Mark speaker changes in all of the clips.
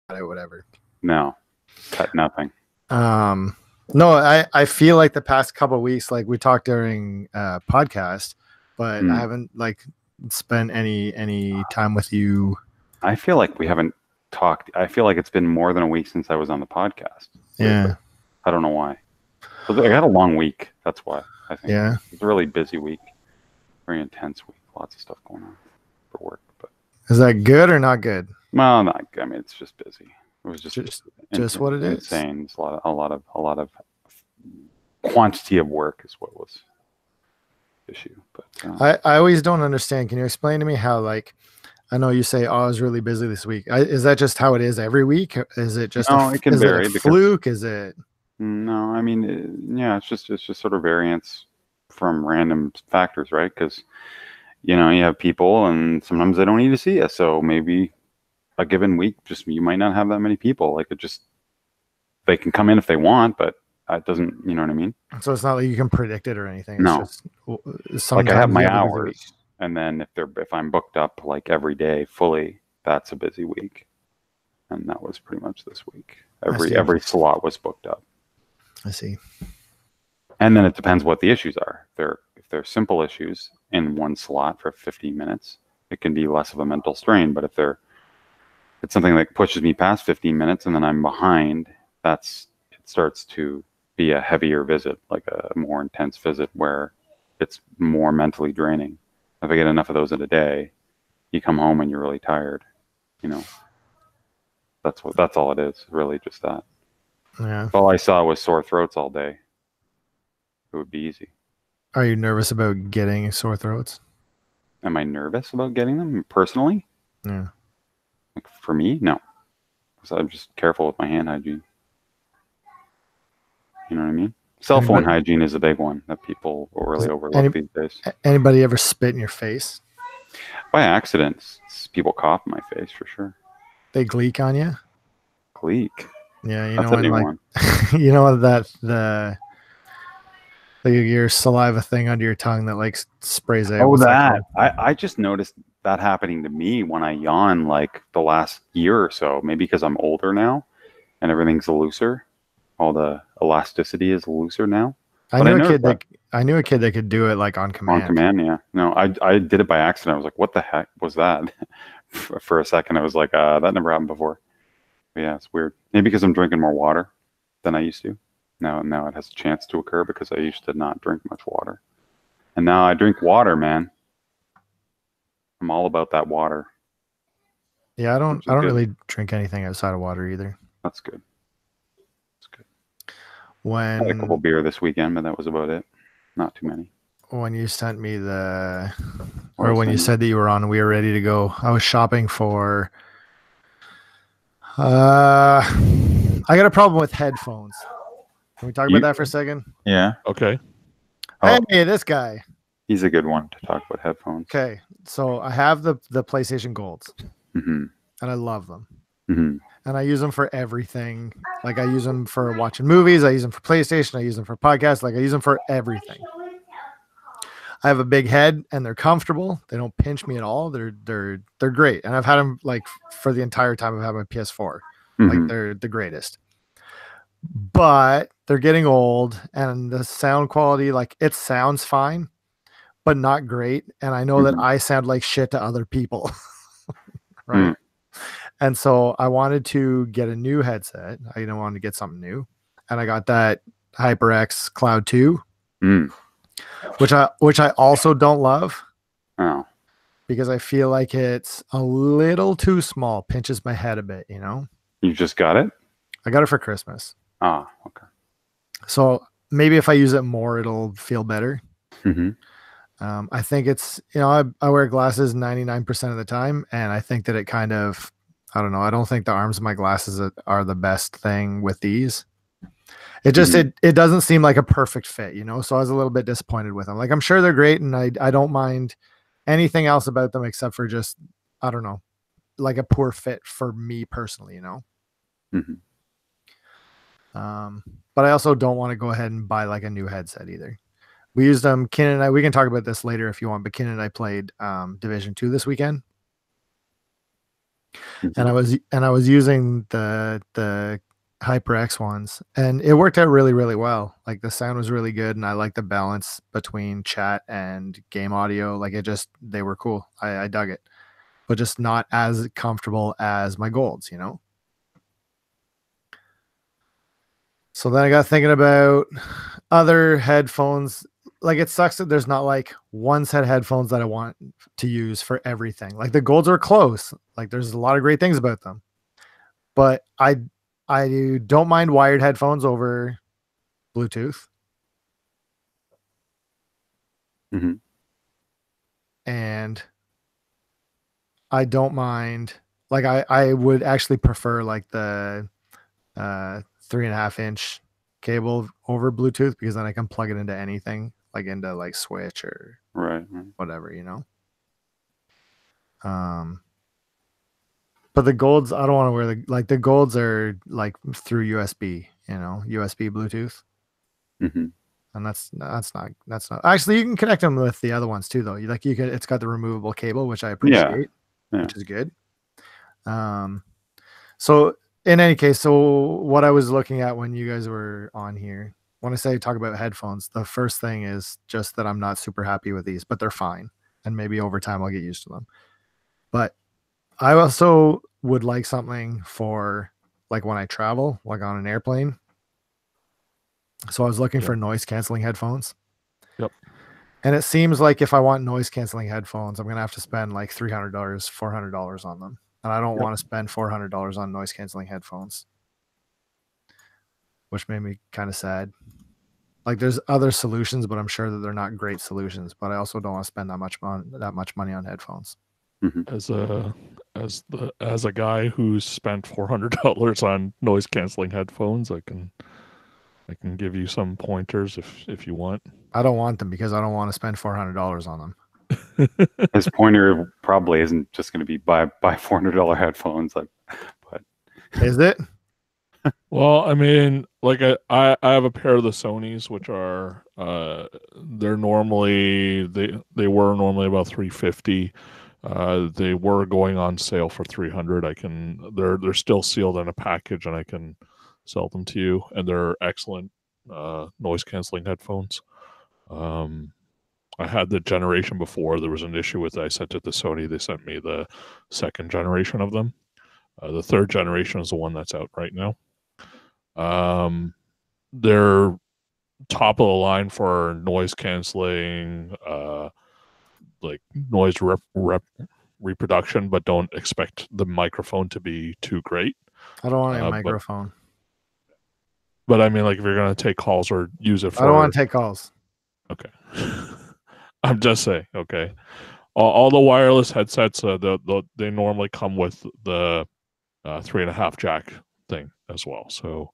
Speaker 1: whatever.
Speaker 2: No, cut nothing.
Speaker 1: No, I feel like the past couple of weeks, like we talked during podcast, but I haven't like spent any time with you.
Speaker 2: I feel like we haven't talked. I feel like it's been more than a week since I was on the podcast.
Speaker 1: Yeah.
Speaker 2: I don't know why. But I had a long week. That's why, I think.
Speaker 1: Yeah.
Speaker 2: It's a really busy week. Very intense week. Lots of stuff going on for work. But
Speaker 1: is that good or not good?
Speaker 2: Well, not. I mean, it's just busy. It was
Speaker 1: just what it is.
Speaker 2: Insane. It's a lot of quantity of work is what was the issue. But
Speaker 1: I always don't understand. Can you explain to me how, like, I know you say, "Oh, I was really busy this week." Is that just how it is every week? Is it just
Speaker 2: it can vary.
Speaker 1: Is it a fluke? Is it?
Speaker 2: No, I mean, yeah, it's just sort of variance from random factors, right? Because you have people, and sometimes they don't need to see you. So maybe a given week, just you might not have that many people. Like they can come in if they want, but it doesn't. You know what I mean?
Speaker 1: So it's not like you can predict it or anything.
Speaker 2: No,
Speaker 1: it's just like
Speaker 2: I have my hours, and then if I'm booked up like every day fully, that's a busy week, and that was pretty much this week. Every slot was booked up.
Speaker 1: I see.
Speaker 2: And then it depends what the issues are. If they're simple issues in one slot for 15 minutes, it can be less of a mental strain. But if it's something that pushes me past 15 minutes and then I'm behind, it starts to be a heavier visit, like a more intense visit where it's more mentally draining. If I get enough of those in a day, you come home and you're really tired. That's all it is, really, just that.
Speaker 1: Yeah.
Speaker 2: If all I saw was sore throats all day, it would be easy.
Speaker 1: Are you nervous about getting sore throats?
Speaker 2: Am I nervous about getting them personally?
Speaker 1: Yeah.
Speaker 2: Like for me, no. Because I'm just careful with my hand hygiene. You know what I mean? Cell phone hygiene is a big one that people will really overlook these days.
Speaker 1: Anybody ever spit in your face?
Speaker 2: By accident. People cough in my face for sure.
Speaker 1: They gleek on you?
Speaker 2: Gleek?
Speaker 1: Yeah,
Speaker 2: That's a new one.
Speaker 1: You know that your saliva thing under your tongue that like sprays out.
Speaker 2: Oh, that. I just noticed that happening to me when I yawn like the last year or so. Maybe because I'm older now and everything's looser. All the elasticity is looser now.
Speaker 1: I knew a kid that could do it like on command.
Speaker 2: On command, yeah. No, I did it by accident. I was like, what the heck was that? For a second, I was like, that never happened before. But yeah, it's weird. Maybe because I'm drinking more water than I used to. Now it has a chance to occur because I used to not drink much water. And now I drink water, man. I'm all about that water.
Speaker 1: Yeah, I don't really drink anything outside of water either.
Speaker 2: That's good.
Speaker 1: I
Speaker 2: had a couple beer this weekend, but that was about it. Not too many.
Speaker 1: When you sent me when you said that you were on, we were ready to go. I was shopping for. I got a problem with headphones. Can we talk about that for a second?
Speaker 2: Yeah.
Speaker 3: Okay.
Speaker 1: Hey, this guy.
Speaker 2: He's a good one to talk about headphones.
Speaker 1: Okay, so I have the PlayStation Golds,
Speaker 2: and
Speaker 1: I love them.
Speaker 2: Mm-hmm.
Speaker 1: And I use them for everything. Like I use them for watching movies. I use them for PlayStation. I use them for podcasts. Like I use them for everything. I have a big head and they're comfortable. They don't pinch me at all. They're great. And I've had them like for the entire time I've had my PS4.
Speaker 2: Mm-hmm.
Speaker 1: Like they're the greatest. But they're getting old and the sound quality, like it sounds fine, but not great. And I know that I sound like shit to other people. Right. Mm. And so I wanted to get a new headset. I wanted to get something new. And I got that HyperX Cloud 2, which I also don't love.
Speaker 2: Oh.
Speaker 1: Because I feel like it's a little too small. Pinches my head a bit,
Speaker 2: You just got it?
Speaker 1: I got it for Christmas.
Speaker 2: Ah, okay.
Speaker 1: So maybe if I use it more, it'll feel better.
Speaker 2: Mm-hmm.
Speaker 1: I think it's, I wear glasses 99% of the time. And I think that it kind of, I don't know. I don't think the arms of my glasses are the best thing with these. It just, it doesn't seem like a perfect fit, So I was a little bit disappointed with them. Like, I'm sure they're great and I don't mind anything else about them except for just, I don't know, like a poor fit for me personally,
Speaker 2: Mm-hmm.
Speaker 1: But I also don't want to go ahead and buy like a new headset either. We used them. Ken and I, we can talk about this later if you want, but Ken and I played Division 2 this weekend. and I was using the HyperX ones, and it worked out really, really well. Like the sound was really good, and I like the balance between chat and game audio. Like they were cool. I dug it, but just not as comfortable as my golds, you know? So then I got thinking about other headphones. Like it sucks that there's not like one set of headphones that I want to use for everything. Like the golds are close. Like there's a lot of great things about them. But I don't mind wired headphones over Bluetooth. And I don't mind, like I would actually prefer like the 3.5-inch cable over Bluetooth, because then I can plug it into anything, like into like Switch or whatever, you know. But the golds, I don't want to wear the golds are like through USB, you know, USB Bluetooth. And that's not actually, you can connect them with the other ones too, though. It's got the removable cable, which I appreciate, which is good. So in any case, so what I was looking at when you guys were on here, when I say talk about headphones, the first thing is just that I'm not super happy with these, but they're fine. And maybe over time I'll get used to them. But I also would like something for like when I travel, like on an airplane. So I was looking for noise canceling headphones.
Speaker 3: Yep.
Speaker 1: And it seems like if I want noise canceling headphones, I'm going to have to spend like $300, $400 on them. And I don't want to spend $400 on noise canceling headphones, which made me kind of sad. Like there's other solutions, but I'm sure that they're not great solutions, but I also don't want to spend that much money on headphones.
Speaker 3: As a guy who's spent $400 on noise canceling headphones, I can give you some pointers if you want.
Speaker 1: I don't want them because I don't want to spend $400 on them.
Speaker 2: His pointer probably isn't just going to be buy $400 headphones, but
Speaker 1: is it?
Speaker 3: Well, I mean, like I have a pair of the Sonys, which are they're normally they were normally about $350. They were going on sale for $300. They're still sealed in a package, and I can sell them to you, and they're excellent noise canceling headphones. I had the generation before. There was an issue with it. I sent it to Sony. They sent me the second generation of them. The third generation is the one that's out right now. They're top of the line for noise canceling, like noise reproduction, but don't expect the microphone to be too great.
Speaker 1: I don't want a microphone.
Speaker 3: But I mean, like if you're going to take calls or use it for...
Speaker 1: I don't want to take calls.
Speaker 3: Okay. I'm just saying, okay. All the wireless headsets, they normally come with the 3.5 jack thing as well. So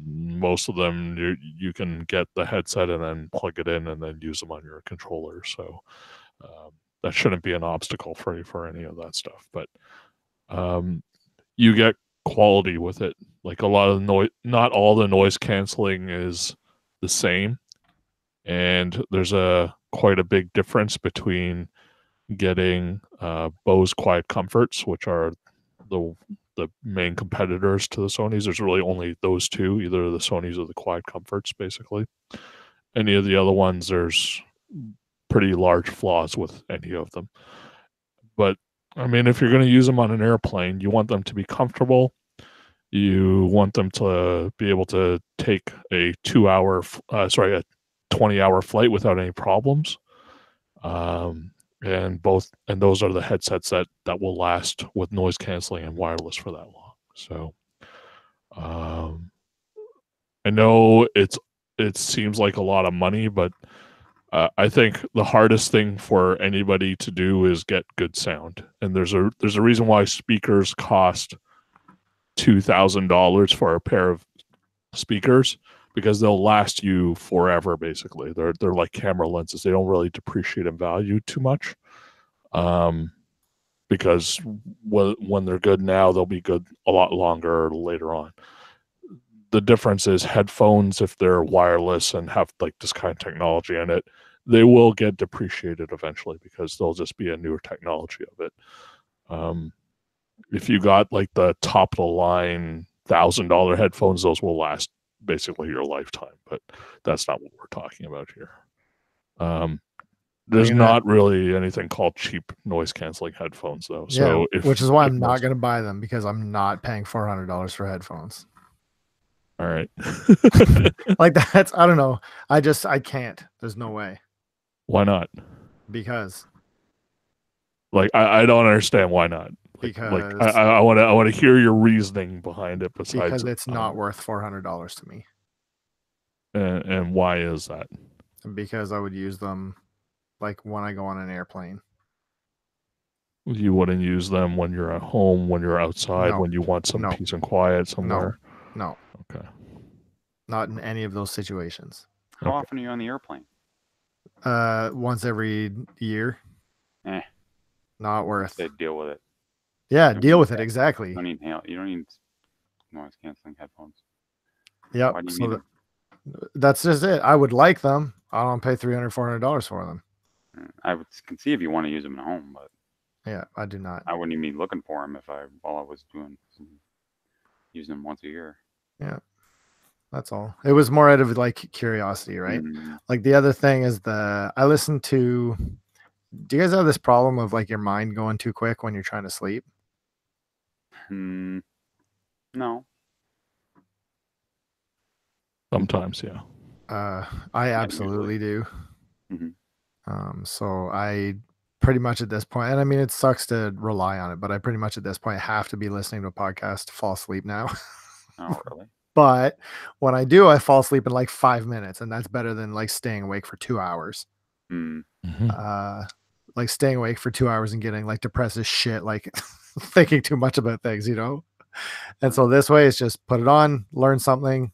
Speaker 3: most of them, you can get the headset and then plug it in and then use them on your controller. So that shouldn't be an obstacle for any of that stuff. But you get quality with it. Like a lot of noise, not all the noise canceling is the same. And there's quite a big difference between getting Bose Quiet Comforts, which are the main competitors to the Sonys. There's really only those two, either the Sonys or the Quiet Comforts, basically. Any of the other ones, there's pretty large flaws with any of them. But, I mean, if you're going to use them on an airplane, you want them to be comfortable. You want them to be able to take a 20-hour flight without any problems. And those are the headsets that will last with noise canceling and wireless for that long. So I know it seems like a lot of money, but I think the hardest thing for anybody to do is get good sound. And there's a reason why speakers cost $2,000 for a pair of speakers, because they'll last you forever. Basically, they're like camera lenses. They don't really depreciate in value too much, because when they're good now, they'll be good a lot longer later on. The difference is headphones, if they're wireless and have like this kind of technology in it, they will get depreciated eventually because they'll just be a newer technology of it. If you got like the top of the line $1,000 headphones, those will last basically your lifetime. But that's not what we're talking about here. There's not really anything called cheap noise canceling headphones, though. So
Speaker 1: which is why I'm not going to buy them, because I'm not paying $400 for headphones.
Speaker 3: All right.
Speaker 1: Like that's, I don't know. I can't. There's no way.
Speaker 3: Why not?
Speaker 1: Because.
Speaker 3: Like I don't understand why not.
Speaker 1: Because
Speaker 3: I want to hear your reasoning behind it. Besides,
Speaker 1: because it's not worth $400 to me.
Speaker 3: And why is that?
Speaker 1: Because I would use them like when I go on an airplane.
Speaker 3: You wouldn't use them when you're at home, when you're outside,
Speaker 1: No.
Speaker 3: when you want some
Speaker 1: No.
Speaker 3: peace and quiet somewhere?
Speaker 1: No.
Speaker 3: Okay.
Speaker 1: Not in any of those situations.
Speaker 2: How often are you on the airplane?
Speaker 1: Once every year. Not worth.
Speaker 2: They deal with it.
Speaker 1: Yeah, deal with it, exactly.
Speaker 2: You don't need noise canceling headphones.
Speaker 1: Yeah.
Speaker 2: Why do you need them?
Speaker 1: That's just it. I would like them. I don't pay $300, $400 for them.
Speaker 2: I can see if you want to use them at home, but
Speaker 1: yeah, I do not.
Speaker 2: I wouldn't even be looking for them while I was using them once a year.
Speaker 1: Yeah, that's all. It was more out of like curiosity, right? Like the other thing is I listen to. Do you guys have this problem of like your mind going too quick when you're trying to sleep?
Speaker 2: No.
Speaker 3: Sometimes, yeah.
Speaker 1: I absolutely do.
Speaker 2: Mm-hmm.
Speaker 1: So I pretty much at this point, and I mean, it sucks to rely on it, but I pretty much at this point have to be listening to a podcast to fall asleep now.
Speaker 2: Oh, really?
Speaker 1: But when I do, I fall asleep in like 5 minutes, and that's better than like staying awake for 2 hours. Like staying awake for 2 hours and getting like depressed as shit, like thinking too much about things, you know? And so this way it's just put it on, learn something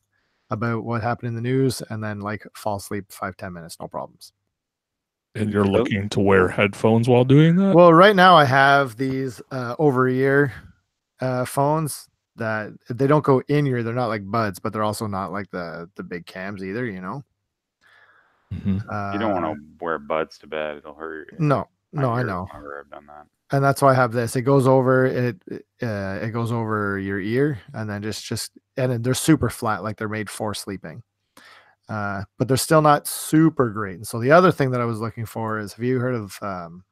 Speaker 1: about what happened in the news, and then like fall asleep 5-10 minutes, no problems.
Speaker 3: And you're looking to wear headphones while doing that?
Speaker 1: Well, right now I have these over-ear phones that they don't go in ear. They're not like buds, but they're also not like the big cams either, you know?
Speaker 3: Mm-hmm.
Speaker 2: You don't want to wear buds to bed. It'll hurt.
Speaker 1: No, I know.
Speaker 2: I've done that.
Speaker 1: And that's why I have this. It goes over it goes over your ear, and then and they're super flat, like they're made for sleeping. But they're still not super great. And so the other thing that I was looking for is, have you heard of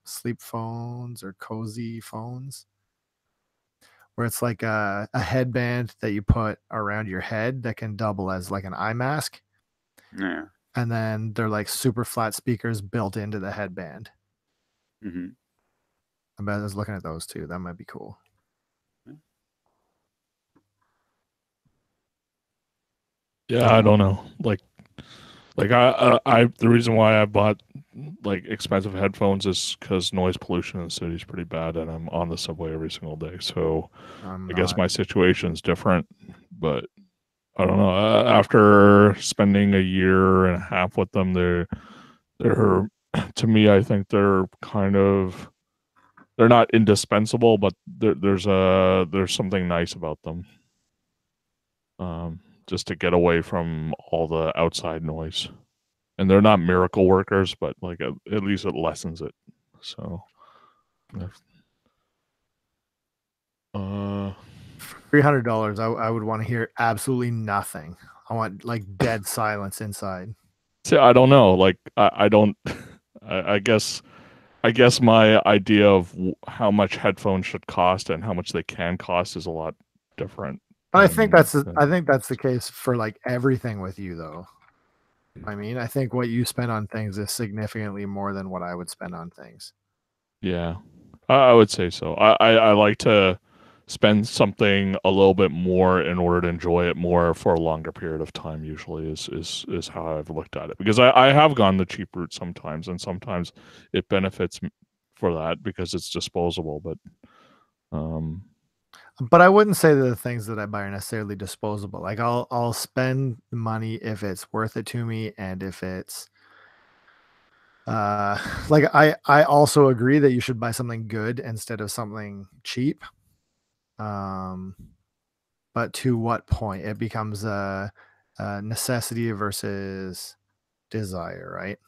Speaker 1: sleep phones or cozy phones? Where it's like a headband that you put around your head that can double as like an eye mask.
Speaker 2: Yeah.
Speaker 1: And then they're like super flat speakers built into the headband.
Speaker 2: Mm-hmm.
Speaker 1: I was looking at those too. That might be cool.
Speaker 3: Yeah, I don't know. Like I the reason why I bought like expensive headphones is because noise pollution in the city is pretty bad, and I'm on the subway every single day. So I guess my situation's different, but I don't know. After spending a year and a half with them, they're to me, I think they're not indispensable, but there's something nice about them. Just to get away from all the outside noise, and they're not miracle workers, but like at least it lessens it. So,
Speaker 1: $300, I would want to hear absolutely nothing. I want like dead silence inside.
Speaker 3: See, I don't know. Like I don't. I guess my idea of how much headphones should cost and how much they can cost is a lot different.
Speaker 1: I think that's the case for like everything with you, though. I mean, I think what you spend on things is significantly more than what I would spend on things.
Speaker 3: Yeah, I would say so. I like to spend something a little bit more in order to enjoy it more for a longer period of time. Usually is how I've looked at it, because I have gone the cheap route sometimes, and sometimes it benefits for that because it's disposable.
Speaker 1: But I wouldn't say that the things that I buy are necessarily disposable. Like I'll spend money if it's worth it to me, and if it's like I also agree that you should buy something good instead of something cheap. But to what point? It becomes a necessity versus desire, right?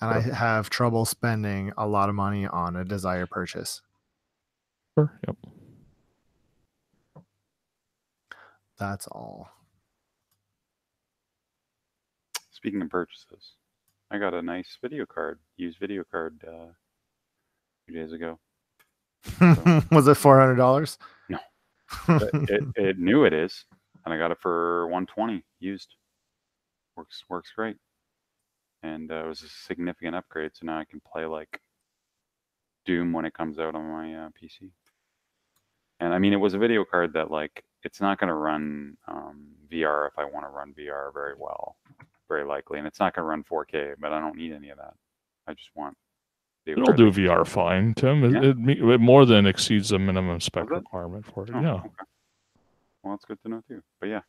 Speaker 1: And I have trouble spending a lot of money on a desire purchase.
Speaker 3: Sure. Yep.
Speaker 1: That's all.
Speaker 2: Speaking of purchases, I got a nice used video card, 2 days ago.
Speaker 1: Was it $400?
Speaker 2: No. But it knew it is, and I got it for 120 used. Works great, and it was a significant upgrade. So now I can play like Doom when it comes out on my PC. And I mean, it was a video card that like it's not going to run VR if I want to run VR very well, very likely, and it's not going to run 4K. But I don't need any of that. I just want.
Speaker 3: It'll do VR fine, Tim. It more than exceeds the minimum spec requirement for it. Yeah.
Speaker 2: Okay. Well, that's good to know too. But yeah,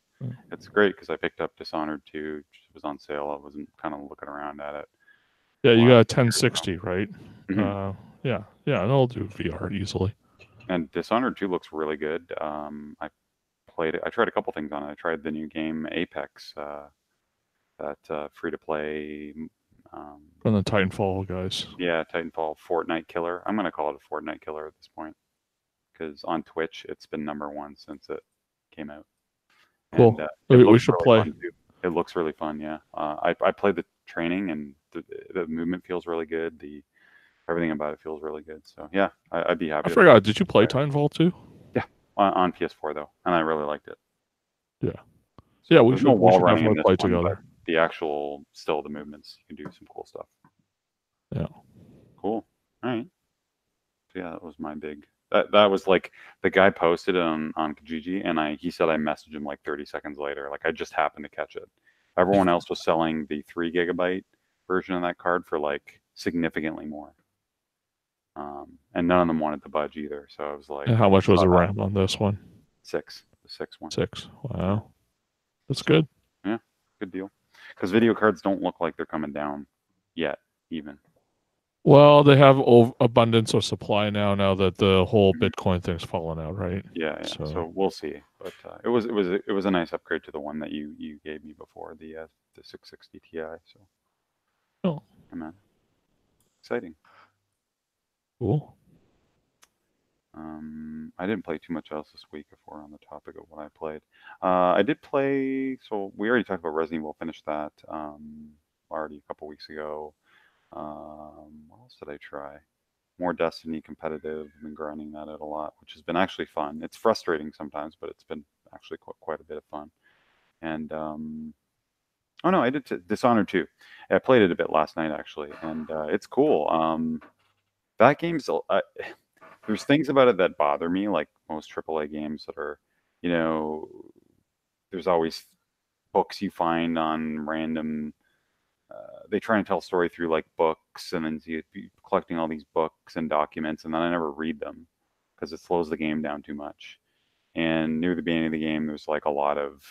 Speaker 2: it's great because I picked up Dishonored 2. It was on sale. I wasn't kind of looking around at it.
Speaker 3: Yeah, you got a 1060, right?
Speaker 2: Mm-hmm.
Speaker 3: Yeah, it'll do VR easily.
Speaker 2: And Dishonored 2 looks really good. I played it. I tried a couple things on it. I tried the new game Apex, that free-to-play.
Speaker 3: From the Titanfall guys.
Speaker 2: Yeah, Titanfall Fortnite killer. I'm going to call it a Fortnite killer at this point. Because on Twitch, it's been #1 since it came out.
Speaker 3: Cool.
Speaker 2: And,
Speaker 3: we should play.
Speaker 2: It looks really fun, yeah. I played the training, and the movement feels really good. Everything about it feels really good. So, yeah, I'd be happy.
Speaker 3: I forgot. Did you play Titanfall 2?
Speaker 2: Yeah, on PS4, though. And I really liked it.
Speaker 3: Yeah. Yeah, we should definitely play together.
Speaker 2: The the movements, you can do some cool stuff.
Speaker 3: Yeah.
Speaker 2: Cool. All right. So yeah, that was my big. That was like the guy posted it on Kijiji, and he said I messaged him like 30 seconds later. Like I just happened to catch it. Everyone else was selling the 3 GB version of that card for like significantly more. And none of them wanted to budge either. So I was like,
Speaker 3: and how much was the RAM on this one?
Speaker 2: 6. The 6 one.
Speaker 3: 6. Wow. That's good.
Speaker 2: Yeah, good deal. Because video cards don't look like they're coming down yet, even.
Speaker 3: Well, they have abundance of supply now that the whole Bitcoin thing's fallen out, right?
Speaker 2: Yeah. So we'll see. But it was a nice upgrade to the one that you gave me before, the 660 Ti. So.
Speaker 3: Oh.
Speaker 2: Man. Exciting.
Speaker 3: Cool.
Speaker 2: I didn't play too much else this week if we're on the topic of what I played. I did play, so we already talked about Resident Evil, finished that already a couple weeks ago. What else did I try? More Destiny competitive. I've been grinding that out a lot, which has been actually fun. It's frustrating sometimes, but it's been actually quite a bit of fun. And, oh no, I did Dishonored 2. I played it a bit last night, actually, and it's cool. That game's... there's things about it that bother me, like most AAA games that are, there's always books you find on random. They try and tell a story through like books, and then you're collecting all these books and documents, and then I never read them because it slows the game down too much. And near the beginning of the game, there's like a lot of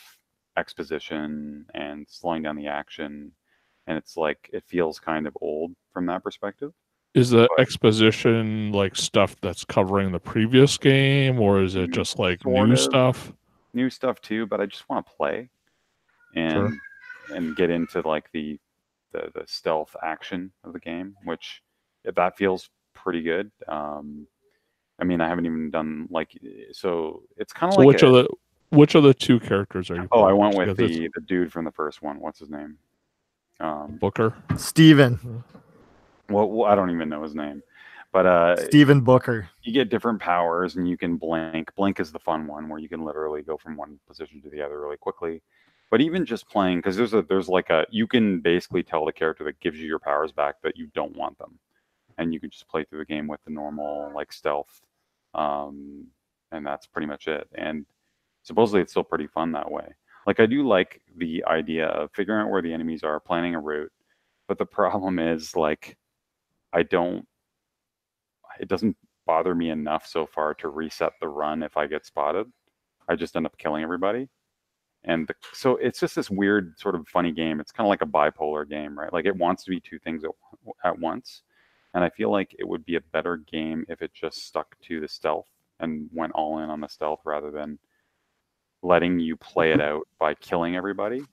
Speaker 2: exposition and slowing down the action, and it's like it feels kind of old from that perspective.
Speaker 3: Is the exposition like stuff that's covering the previous game, or is it just like new stuff?
Speaker 2: New stuff too, but I just want to play and get into like the stealth action of the game, which that feels pretty good. I mean, I haven't even done like, so it's kind of like
Speaker 3: which of the 2 characters are you?
Speaker 2: Oh, I went with the dude from the first one. What's his name?
Speaker 3: Booker.
Speaker 1: Steven.
Speaker 2: Well, I don't even know his name, but
Speaker 1: Steven Booker.
Speaker 2: You get different powers, and you can blink. Blink is the fun one where you can literally go from one position to the other really quickly. But even just playing, because there's like you can basically tell the character that gives you your powers back that you don't want them, and you can just play through the game with the normal like stealth, and that's pretty much it. And supposedly it's still pretty fun that way. Like I do like the idea of figuring out where the enemies are, planning a route, but the problem is like. It doesn't bother me enough so far to reset the run if I get spotted. I just end up killing everybody. And so it's just this weird sort of funny game. It's kind of like a bipolar game, right? Like it wants to be 2 things at once. And I feel like it would be a better game if it just stuck to the stealth and went all in on the stealth rather than letting you play it out by killing everybody.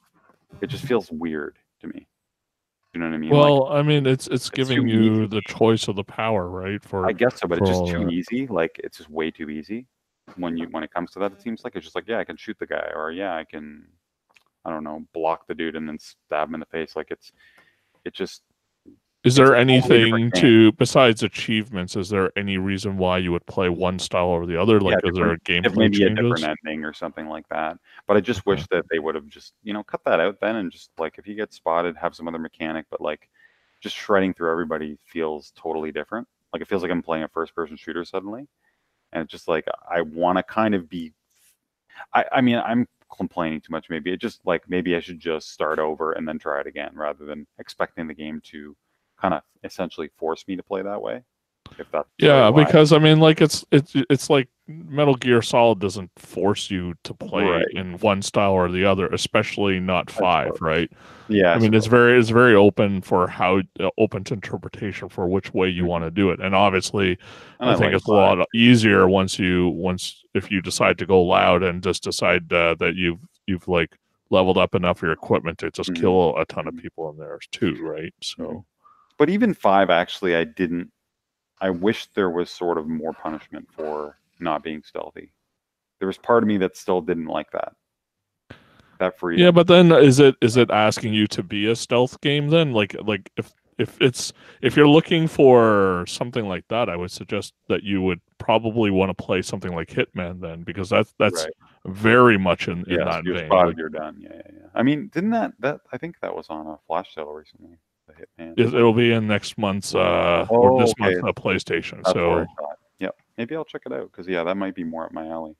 Speaker 2: It just feels weird to me. You know what I mean?
Speaker 3: Well, I mean, it's
Speaker 2: it's
Speaker 3: giving
Speaker 2: too
Speaker 3: you
Speaker 2: easy.
Speaker 3: the choice of the power, right?
Speaker 2: I guess so, but
Speaker 3: for
Speaker 2: it's just
Speaker 3: all
Speaker 2: too
Speaker 3: that.
Speaker 2: easy. Like it's just way too easy when it comes to that. It seems like it's just like, yeah, I can shoot the guy, or yeah, I can, I don't know, block the dude and then stab him in the face. Like it just
Speaker 3: Is
Speaker 2: it's
Speaker 3: there
Speaker 2: a totally different
Speaker 3: anything
Speaker 2: game.
Speaker 3: besides achievements? Is there any reason why you would play one style over the other?
Speaker 2: Yeah,
Speaker 3: Like, is there
Speaker 2: different,
Speaker 3: a gameplay
Speaker 2: maybe a different
Speaker 3: changes?
Speaker 2: ending or something like that. But I just
Speaker 3: Okay.
Speaker 2: wish that they would have just, cut that out then and just like if you get spotted, have some other mechanic. But like just shredding through everybody feels totally different. Like it feels like I'm playing a first person shooter suddenly. And it's just like I want to kind of be. I mean, I'm complaining too much. Maybe it just like maybe I should just start over and then try it again rather than expecting the game to kind of essentially force me to play that way. If that's the right
Speaker 3: Yeah,
Speaker 2: why.
Speaker 3: because I mean, like it's like Metal Gear Solid doesn't force you to play
Speaker 2: Right.
Speaker 3: in one style or the other, especially not
Speaker 2: I
Speaker 3: 5,
Speaker 2: suppose.
Speaker 3: right?
Speaker 2: Yeah.
Speaker 3: I mean, it's very open for how open to interpretation for which way you want to do it, and obviously,
Speaker 2: And
Speaker 3: I
Speaker 2: I
Speaker 3: think
Speaker 2: like
Speaker 3: it's a
Speaker 2: five.
Speaker 3: lot easier once if you decide to go loud and just decide that you've like leveled up enough of your equipment to just
Speaker 2: Mhm.
Speaker 3: kill a ton of
Speaker 2: Mhm.
Speaker 3: people in there too, right?
Speaker 2: Mhm.
Speaker 3: So
Speaker 2: But even five, actually, I wish there was sort of more punishment for not being stealthy. There was part of me that still didn't like that
Speaker 3: yeah,
Speaker 2: freedom.
Speaker 3: but then is it asking you to be a stealth game then? Like if you're looking for something like that, I would suggest that you would probably want to play something like Hitman then, because that's
Speaker 2: Right.
Speaker 3: very much in
Speaker 2: Yes,
Speaker 3: that
Speaker 2: you're
Speaker 3: vein.
Speaker 2: spotted,
Speaker 3: Like
Speaker 2: you're done. Yeah, yeah, yeah. I mean, didn't that I think that was on a flash sale recently, the Hitman.
Speaker 3: it'll be in next month's or
Speaker 2: Oh,
Speaker 3: this
Speaker 2: okay.
Speaker 3: month's PlayStation.
Speaker 2: That's where I
Speaker 3: So
Speaker 2: saw it. Yep. Maybe I'll check it out because yeah, that might be more up my alley.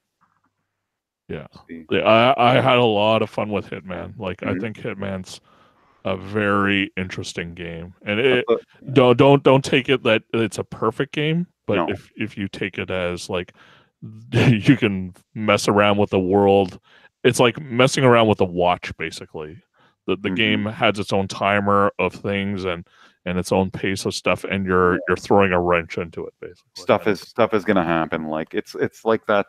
Speaker 3: yeah,
Speaker 2: See.
Speaker 3: I had a lot of fun with Hitman. Like I
Speaker 2: Mhm.
Speaker 3: think Hitman's a very interesting game, and
Speaker 2: Yeah.
Speaker 3: don't take it that it's a perfect game, but
Speaker 2: No.
Speaker 3: if you take it as like you can mess around with the world, it's like messing around with a watch basically. The game
Speaker 2: Mhm.
Speaker 3: has its own timer of things and its own pace of stuff, and
Speaker 2: Yeah.
Speaker 3: you're throwing a wrench into it basically.
Speaker 2: Stuff is gonna happen. Like it's like that.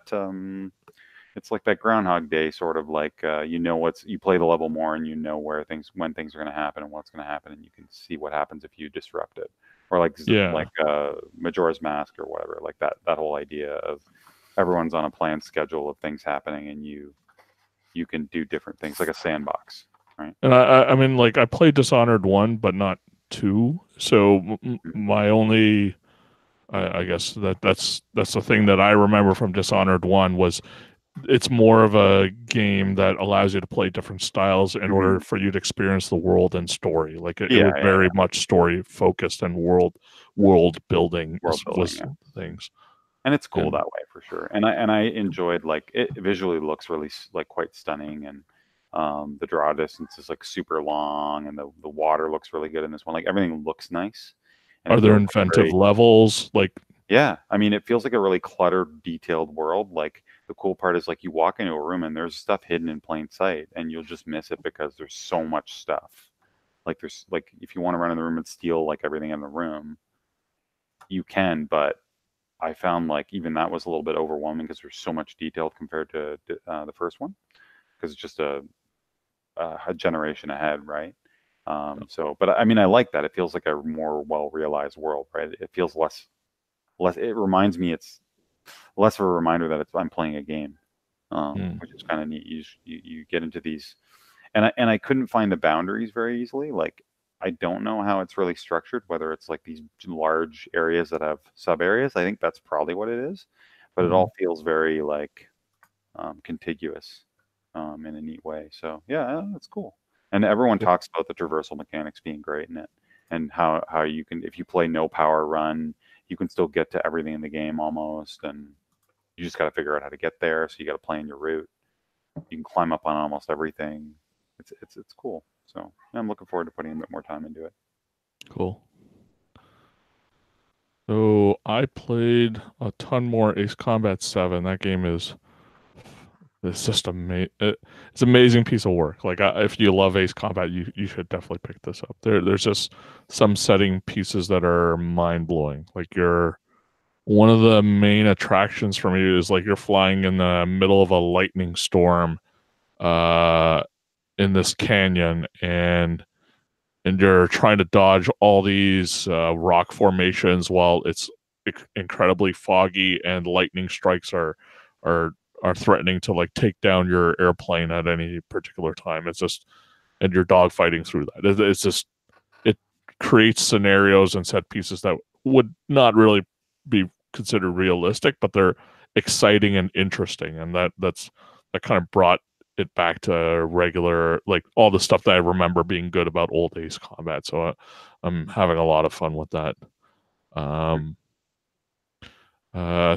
Speaker 2: It's like that Groundhog Day sort of like you play the level more and you know when things are going to happen and what's going to happen and you can see what happens if you disrupt it, or
Speaker 3: Yeah,
Speaker 2: Majora's Mask or whatever, like that whole idea of everyone's on a planned schedule of things happening and you can do different things like a sandbox, right?
Speaker 3: and I mean like I played Dishonored 1, but not 2. So my only I guess that's the thing that I remember from Dishonored 1 was it's more of a game that allows you to play different styles in order
Speaker 2: Mm-hmm.
Speaker 3: for you to experience the world and story. Like it
Speaker 2: Yeah,
Speaker 3: was
Speaker 2: yeah,
Speaker 3: very
Speaker 2: yeah.
Speaker 3: much story focused and world building
Speaker 2: World building,
Speaker 3: was
Speaker 2: yeah.
Speaker 3: things.
Speaker 2: And it's cool
Speaker 3: And
Speaker 2: that way for sure. And I enjoyed like it visually looks really like quite stunning and the draw distance is like super long and the water looks really good in this one. Like everything looks nice and it
Speaker 3: are there
Speaker 2: feels like
Speaker 3: inventive
Speaker 2: very
Speaker 3: levels? Like
Speaker 2: yeah. I mean, it feels like a really cluttered, detailed world. Like the cool part is like you walk into a room and there's stuff hidden in plain sight and you'll just miss it because there's so much stuff. Like there's like if you want to run in the room and steal like everything in the room, you can, but I found like even that was a little bit overwhelming because there's so much detail compared to the first one because it's just a generation ahead, right? So, but I mean, I like that. It feels like a more well realized world, right? It feels less. It reminds me it's less of a reminder that I'm playing a game, which is kind of neat. You get into these, and I couldn't find the boundaries very easily. Like I don't know how it's really structured, whether it's like these large areas that have sub areas. I think that's probably what it is, but it all feels very like contiguous in a neat way. So yeah, that's cool. And everyone talks about the traversal mechanics being great in it, and how you can if you play no power run, you can still get to everything in the game almost, and you just got to figure out how to get there. So you got to plan your route. You can climb up on almost everything. It's cool. So yeah, I'm looking forward to putting a bit more time into it.
Speaker 3: cool. So I played a ton more Ace Combat 7. That game is it's just it's an amazing piece of work. Like if you love Ace Combat, you should definitely pick this up. There's just some setting pieces that are mind blowing. Like one of the main attractions for me is like you're flying in the middle of a lightning storm, in this canyon, and and you're trying to dodge all these rock formations while it's incredibly foggy and lightning strikes are threatening to like take down your airplane at any particular time. It's just, and you're dogfighting through that. It's just, it creates scenarios and set pieces that would not really be considered realistic, but they're exciting and interesting, and that kind of brought it back to regular, like all the stuff that I remember being good about old Ace Combat. So I'm having a lot of fun with that.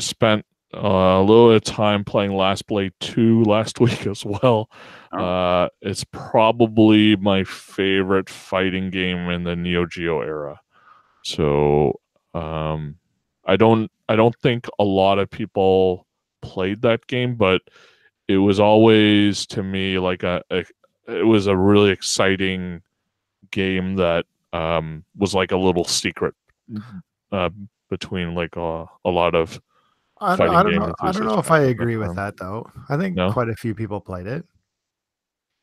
Speaker 3: Spent a little bit of time playing Last Blade 2 last week as well. It's probably my favorite fighting game in the Neo Geo era. So I don't think a lot of people played that game, but it was always to me like it was a really exciting game that was like a little secret between like a lot of
Speaker 1: I don't know if I agree with that though. I think quite a few people played it.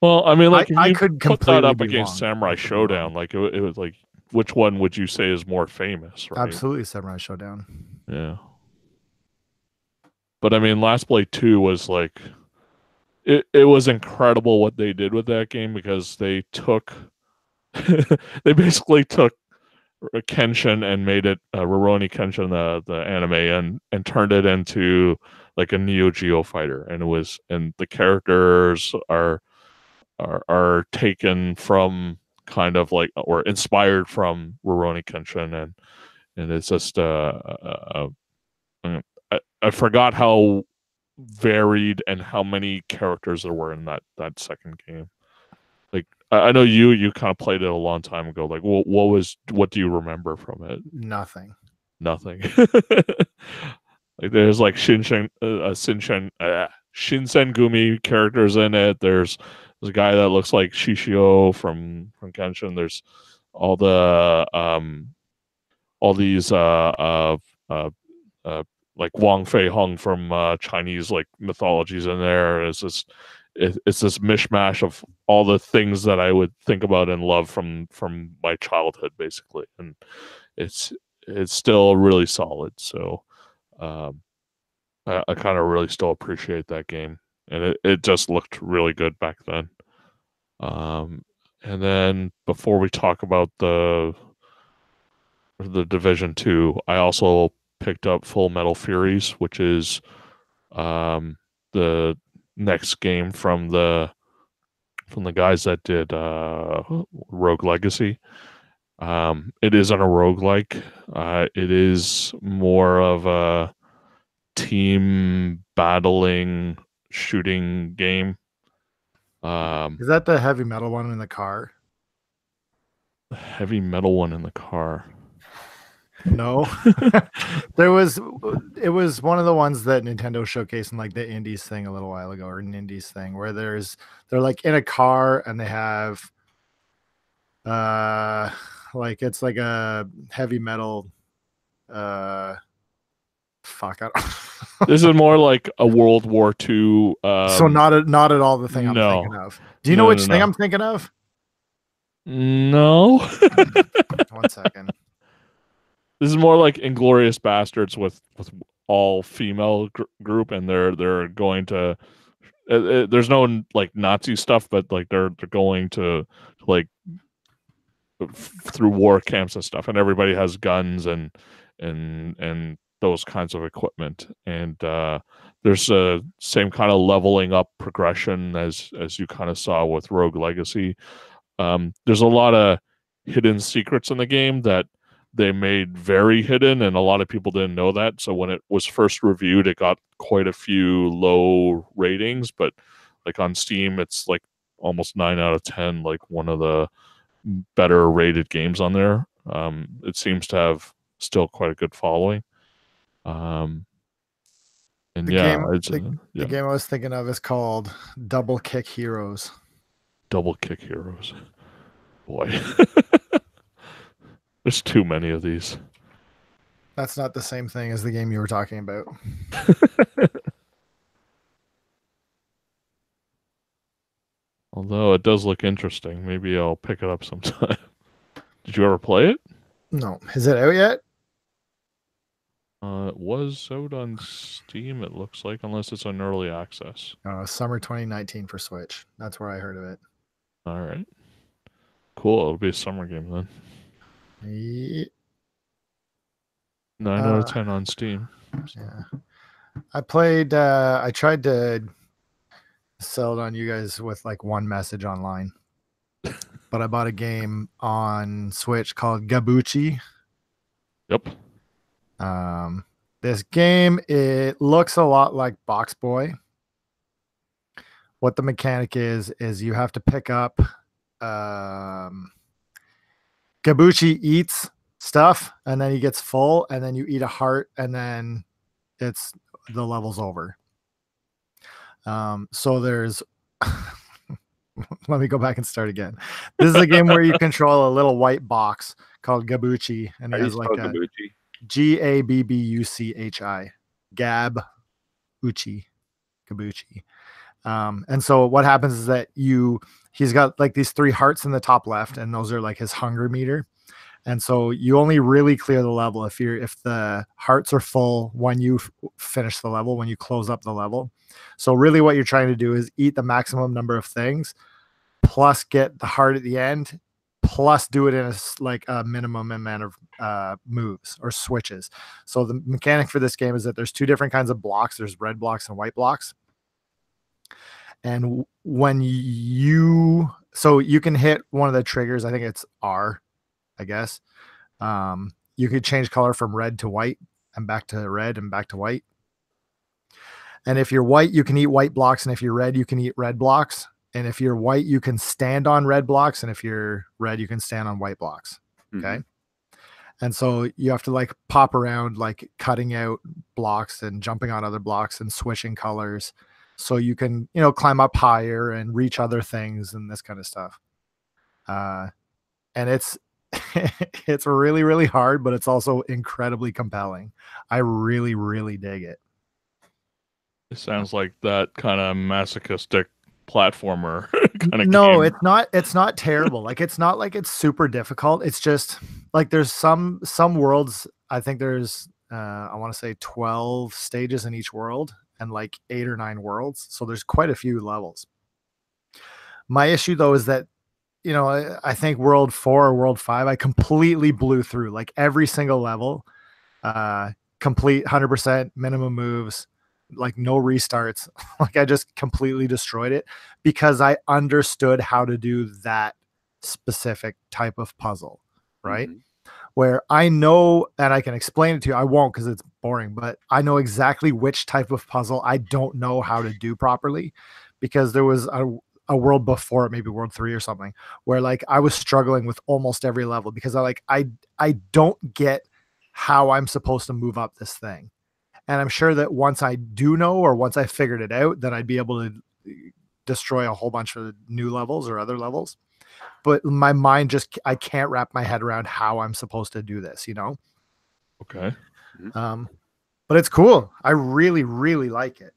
Speaker 3: Well, I mean, like if
Speaker 1: I
Speaker 3: you
Speaker 1: could
Speaker 3: put that
Speaker 1: completely
Speaker 3: up
Speaker 1: be
Speaker 3: against
Speaker 1: wrong.
Speaker 3: Samurai Showdown, like it was like, which one would you say is more famous? Right?
Speaker 1: Absolutely, Samurai Showdown.
Speaker 3: Yeah. But I mean, Last Blade 2 was like, it was incredible what they did with that game, because they took they basically took Kenshin and made it Rurouni Kenshin, the anime, and turned it into like a Neo Geo fighter, and it was, and the characters are taken from kind of like, or inspired from Rurouni Kenshin, and it's just I forgot how varied and how many characters there were in that second game. Like I know you kind of played it a long time ago. Like what do you remember from it?
Speaker 1: Nothing.
Speaker 3: Like there's like Shinsengumi characters in it. There's a guy that looks like Shishio from Kenshin. There's all these like Wang Fei Hung from Chinese like mythologies in there. It's this mishmash of all the things that I would think about and love from my childhood, basically, and it's still really solid. So I kind of really still appreciate that game, and it just looked really good back then. And then before we talk about the Division 2, I also picked up Full Metal Furies, which is the next game from the guys that did Rogue Legacy. It isn't a roguelike. It is more of a team battling shooting game.
Speaker 1: Is that the heavy metal one in the car?
Speaker 3: Heavy metal one in the car.
Speaker 1: No. It was one of the ones that Nintendo showcased in like the Indies thing a little while ago, or an Indies thing, where they're like in a car and they have like it's like a heavy metal fuck, I don't
Speaker 3: This is more like a World War II.
Speaker 1: So not at all the thing I'm thinking of. Do you know which thing I'm thinking of?
Speaker 3: No.
Speaker 1: 1 second.
Speaker 3: This is more like Inglourious Bastards with all female group, and they're going to. There's no like Nazi stuff, but like they're going to like through war camps and stuff, and everybody has guns and those kinds of equipment, and there's a same kind of leveling up progression as you kind of saw with Rogue Legacy. There's a lot of hidden secrets in the game that they made very hidden, and a lot of people didn't know that. So when it was first reviewed, it got quite a few low ratings, but like on Steam, it's like almost 9 out of 10, like one of the better rated games on there. It seems to have still quite a good following. And
Speaker 1: the game I was thinking of is called Double Kick Heroes.
Speaker 3: Double Kick Heroes. Boy. There's too many of these.
Speaker 1: That's not the same thing as the game you were talking about.
Speaker 3: Although it does look interesting. Maybe I'll pick it up sometime. Did you ever play it?
Speaker 1: No, is it out yet?
Speaker 3: It was out on Steam, it looks like, unless it's on early access.
Speaker 1: Summer 2019 for Switch. That's where I heard of it.
Speaker 3: All right. Cool. It'll be a summer game then.
Speaker 1: Ye-
Speaker 3: 9 out of 10 on Steam.
Speaker 1: Yeah. I played, I tried to sell it on you guys with like one message online, but I bought a game on Switch called Gabuchi.
Speaker 3: Yep.
Speaker 1: This game, it looks a lot like Box Boy. What the mechanic is you have to pick up, Gabuchi eats stuff and then he gets full and then you eat a heart and then it's the level's over. So there's let me go back and start again. This is a game where you control a little white box called Gabuchi, and he has like a
Speaker 2: Gabuchi?
Speaker 1: Gabbuchi, Gab Uchi, Gabuchi. And so what happens is that he's got like these 3 hearts in the top left, and those are like his hunger meter. And so you only really clear the level if the hearts are full when you finish the level, when you close up the level. So really what you're trying to do is eat the maximum number of things, plus get the heart at the end, plus do it in a minimum amount of moves or switches. So the mechanic for this game is that there's 2 different kinds of blocks. There's red blocks and white blocks. And when you can hit one of the triggers, I think it's R, I guess. You could change color from red to white and back to red and back to white. And if you're white, you can eat white blocks. And if you're red, you can eat red blocks. And if you're white, you can stand on red blocks. And if you're red, you can stand on white blocks. Okay. Mm-hmm. And so you have to like pop around, like cutting out blocks and jumping on other blocks and switching colors. So you can, climb up higher and reach other things and this kind of stuff. And it's really, really hard, but it's also incredibly compelling. I really, really dig it.
Speaker 3: It sounds like that kind of masochistic platformer kind of
Speaker 1: No,
Speaker 3: game.
Speaker 1: it's not terrible. Like it's not like it's super difficult. It's just like there's some worlds. I think there's I want to say 12 stages in each world and like 8 or 9 worlds. So there's quite a few levels. My issue though is that I think world 4 or world 5 I completely blew through like every single level, complete 100% minimum moves, like no restarts. Like I just completely destroyed it because I understood how to do that specific type of puzzle, right? Mm-hmm. Where I know, and I can explain it to you. I won't because it's boring, but I know exactly which type of puzzle I don't know how to do properly because there was a world before it, maybe world 3 or something, where like I was struggling with almost every level because I don't get how I'm supposed to move up this thing. And I'm sure that once I do know, or once I figured it out, then I'd be able to destroy a whole bunch of new levels or other levels. But my mind I can't wrap my head around how I'm supposed to do this,
Speaker 3: Okay.
Speaker 1: But it's cool. I really, really like it.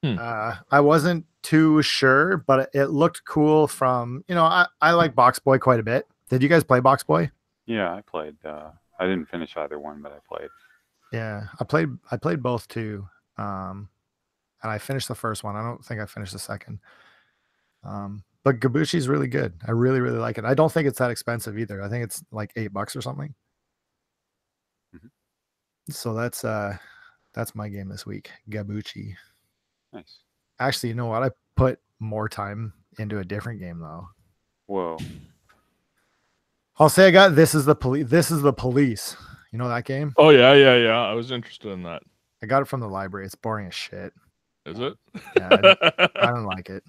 Speaker 1: I wasn't too sure, but it looked cool from, I like Box Boy quite a bit. Did you guys play Box Boy?
Speaker 2: Yeah, I played. I didn't finish either one, but I played.
Speaker 1: Yeah, I played both too. And I finished the first one. I don't think I finished the second. But Gabuchi's really good. I really, really like it. I don't think it's that expensive either. I think it's like $8 or something. Mm-hmm. So that's my game this week, Gabuchi.
Speaker 2: Nice.
Speaker 1: Actually, you know what? I put more time into a different game though.
Speaker 2: Whoa.
Speaker 1: I'll say I got This Is the Police. This Is the Police. You know that game?
Speaker 3: Oh yeah. I was interested in that.
Speaker 1: I got it from the library. It's boring as shit.
Speaker 3: Is it?
Speaker 1: Yeah, I don't like it.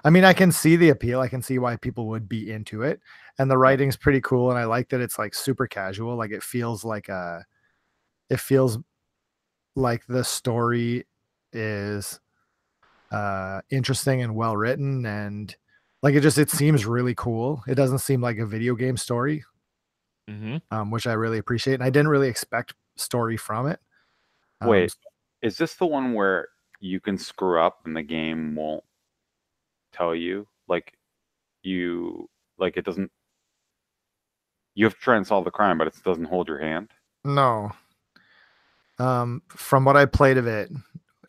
Speaker 1: I mean, I can see the appeal. I can see why people would be into it. And the writing's pretty cool. And I like that it's like super casual. Like it feels like the story is interesting and well written. And like it seems really cool. It doesn't seem like a video game story, which I really appreciate. And I didn't really expect story from it.
Speaker 2: Wait, is this the one where you can screw up and the game won't tell you? Like it doesn't You have to try and solve the crime, but it doesn't hold your hand.
Speaker 1: No. From what I played of it,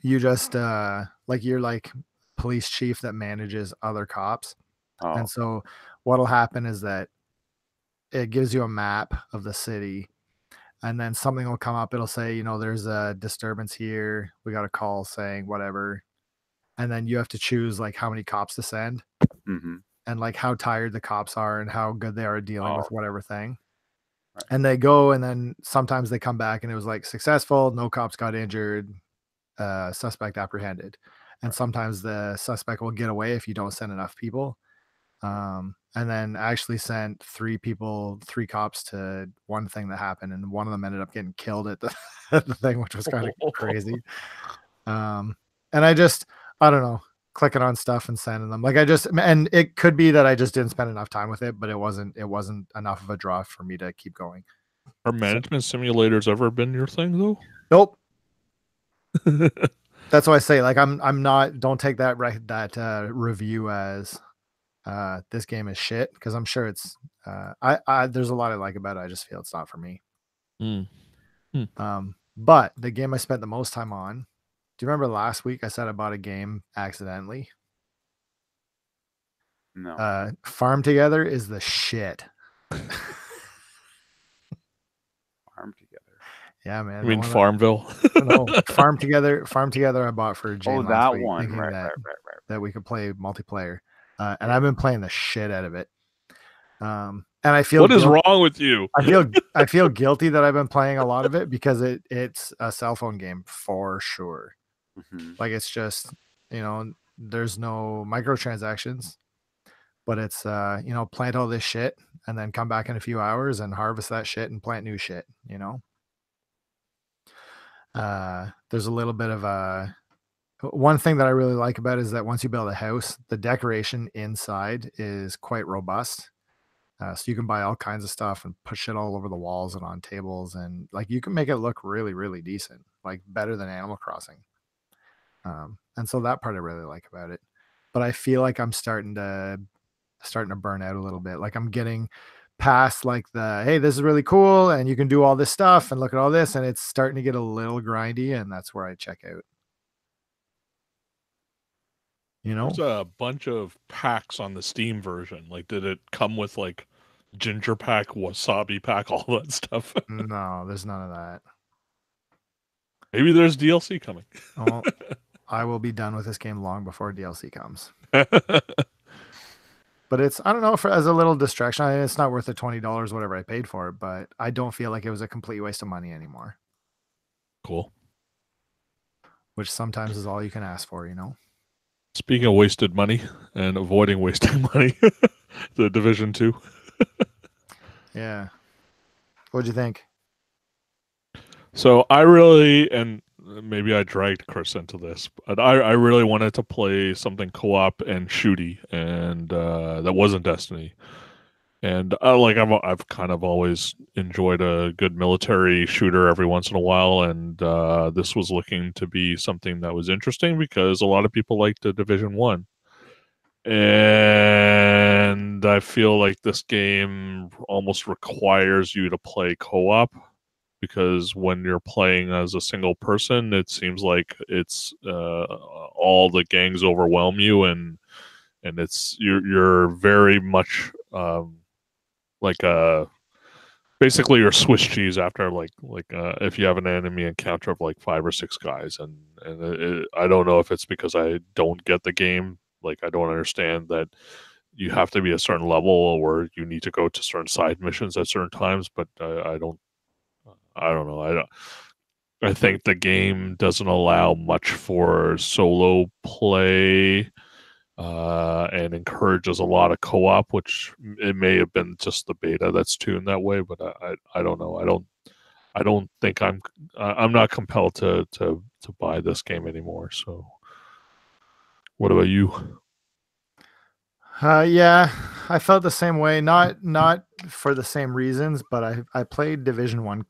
Speaker 1: you just like you're like police chief that manages other cops.
Speaker 2: Oh,
Speaker 1: And so what'll happen is that it gives you a map of the city, and then something will come up. It'll say, you know, there's a disturbance here. We got a call saying whatever. And then you have to choose like how many cops to send
Speaker 2: hmm
Speaker 1: and like how tired the cops are and how good they are at dealing with
Speaker 2: Oh.
Speaker 1: whatever thing.
Speaker 2: Right.
Speaker 1: And they go, and then sometimes they come back and it was like successful, no cops got injured, suspect apprehended. And
Speaker 2: Right.
Speaker 1: sometimes the suspect will get away if you don't send enough people. And then I actually sent 3 cops to one thing that happened, and one of them ended up getting killed at the, at the thing, which was kind of crazy. And I don't know, clicking on stuff and sending them. Like and it could be that I just didn't spend enough time with it, but it wasn't enough of a draw for me to keep going.
Speaker 3: Are management simulators ever been your thing though?
Speaker 1: Nope. That's why I say, like, I'm not, don't take that review as this game is shit, because I'm sure it's there's a lot I like about it. I just feel it's not for me. But the game I spent the most time on, do you remember last week I said I bought a game accidentally?
Speaker 2: No.
Speaker 1: Farm Together is the shit.
Speaker 2: Farm Together.
Speaker 1: Yeah, man.
Speaker 3: I mean Farmville.
Speaker 1: No, Farm Together I bought for Jane last
Speaker 2: that
Speaker 1: week,
Speaker 2: one.
Speaker 1: thinking
Speaker 2: Right.
Speaker 1: that we could play multiplayer. And I've been playing the shit out of it. And I feel,
Speaker 3: what is wrong with you?
Speaker 1: I feel guilty that I've been playing a lot of it, because it's a cell phone game for sure.
Speaker 2: Mm-hmm.
Speaker 1: Like, it's just, you know, there's no microtransactions, but it's you know, plant all this shit and then come back in a few hours and harvest that shit and plant new shit, you know. There's a little bit of one thing that I really like about it is that once you build a house, the decoration inside is quite robust. So you can buy all kinds of stuff and put shit all over the walls and on tables, and like you can make it look really, really decent, like better than Animal Crossing. And so that part I really like about it. But I feel like I'm starting to burn out a little bit. Like, I'm getting past like the, hey, this is really cool and you can do all this stuff and look at all this, and it's starting to get a little grindy, and that's where I check out. You know,
Speaker 3: There's a bunch of packs on the Steam version. Like, did it come with like ginger pack, wasabi pack, all that stuff?
Speaker 1: no, there's none of that.
Speaker 3: Maybe there's DLC coming.
Speaker 1: Well, I will be done with this game long before DLC comes. But it's, I don't know, as a little distraction, it's not worth the $20 whatever I paid for it, but I don't feel like it was a complete waste of money anymore.
Speaker 3: Cool.
Speaker 1: Which sometimes is all you can ask for, you know.
Speaker 3: Speaking of wasted money and avoiding wasting money, the Division 2.
Speaker 1: Yeah. What'd you think?
Speaker 3: So I really, and maybe I dragged Chris into this, but I really wanted to play something co-op and shooty, and that wasn't Destiny. And I've kind of always enjoyed a good military shooter every once in a while, and this was looking to be something that was interesting because a lot of people liked the Division 1. And I feel like this game almost requires you to play co-op, because when you're playing as a single person, it seems like it's all the gangs overwhelm you, and it's you're very much like basically you're Swiss cheese after like if you have an enemy encounter of like 5 or 6 guys, and I don't know if it's because I don't get the game, like I don't understand that you have to be a certain level or you need to go to certain side missions at certain times, but I don't know. I think the game doesn't allow much for solo play, and encourages a lot of co-op, which it may have been just the beta that's tuned that way, but I don't know. I don't think I'm not compelled to buy this game anymore. So, what about you?
Speaker 1: Yeah, I felt the same way. Not for the same reasons, but I played Division 1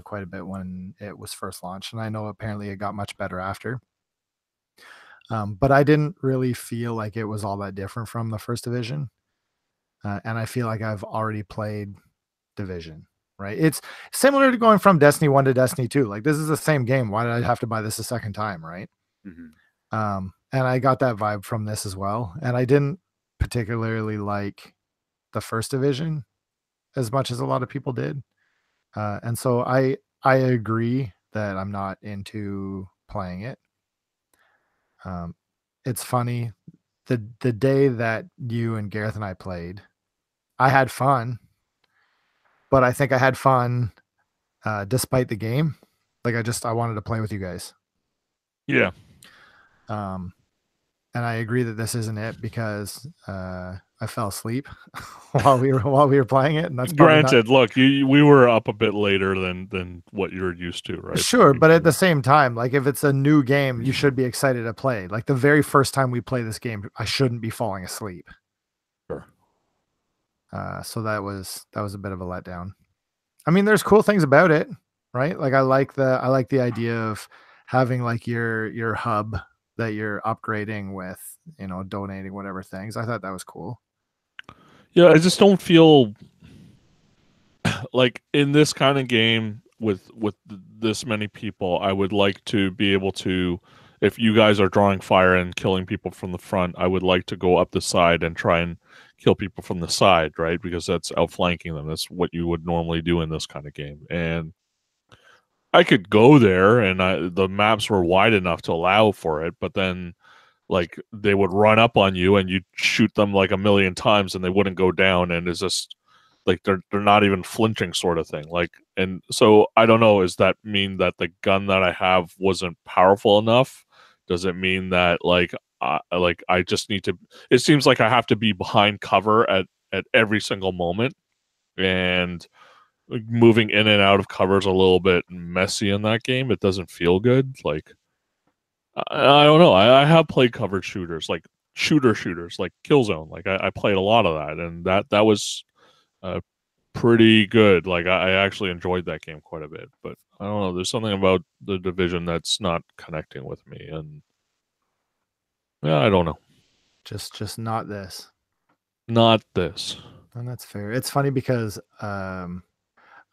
Speaker 1: quite a bit when it was first launched, and I know apparently it got much better after. But I didn't really feel like it was all that different from the first Division. And I feel like I've already played Division, right? It's similar to going from Destiny 1 to Destiny 2. Like, this is the same game. Why did I have to buy this a second time, right? And I got that vibe from this as well. And I didn't particularly like the first Division as much as a lot of people did. And so I agree that I'm not into playing it. It's funny, the day that you and Gareth and I played, I had fun, but I think I had fun despite the game. Like, I wanted to play with you guys.
Speaker 3: Yeah.
Speaker 1: And I agree that this isn't it because I fell asleep while we were playing it, and that's
Speaker 3: granted. Look, we were up a bit later than what you're used to, right?
Speaker 1: Sure, but at the same time, like, if it's a new game, you should be excited to play. Like, the very first time we play this game, I shouldn't be falling asleep.
Speaker 3: Sure.
Speaker 1: So that was a bit of a letdown. I mean, there's cool things about it, right? Like, I like the idea of having like your hub that you're upgrading with, donating whatever things. I thought that was cool.
Speaker 3: Yeah, I just don't feel like in this kind of game with this many people, I would like to be able to, if you guys are drawing fire and killing people from the front, I would like to go up the side and try and kill people from the side, right? Because that's outflanking them. That's what you would normally do in this kind of game. And I could go there, and the maps were wide enough to allow for it, but then like they would run up on you and you'd shoot them like a million times and they wouldn't go down, and it's just like they're not even flinching sort of thing. Like, and so I don't know, does that mean that the gun that I have wasn't powerful enough? Does it mean that like I just need to, it seems like I have to be behind cover at every single moment, and moving in and out of cover is a little bit messy in that game. It doesn't feel good. Like, I don't know. I have played covered shooters, like shooters, like Killzone. Like I played a lot of that, and that was pretty good. Like I actually enjoyed that game quite a bit. But I don't know. There's something about the Division that's not connecting with me, and yeah, I don't know.
Speaker 1: Just not this.
Speaker 3: Not this.
Speaker 1: And that's fair. It's funny because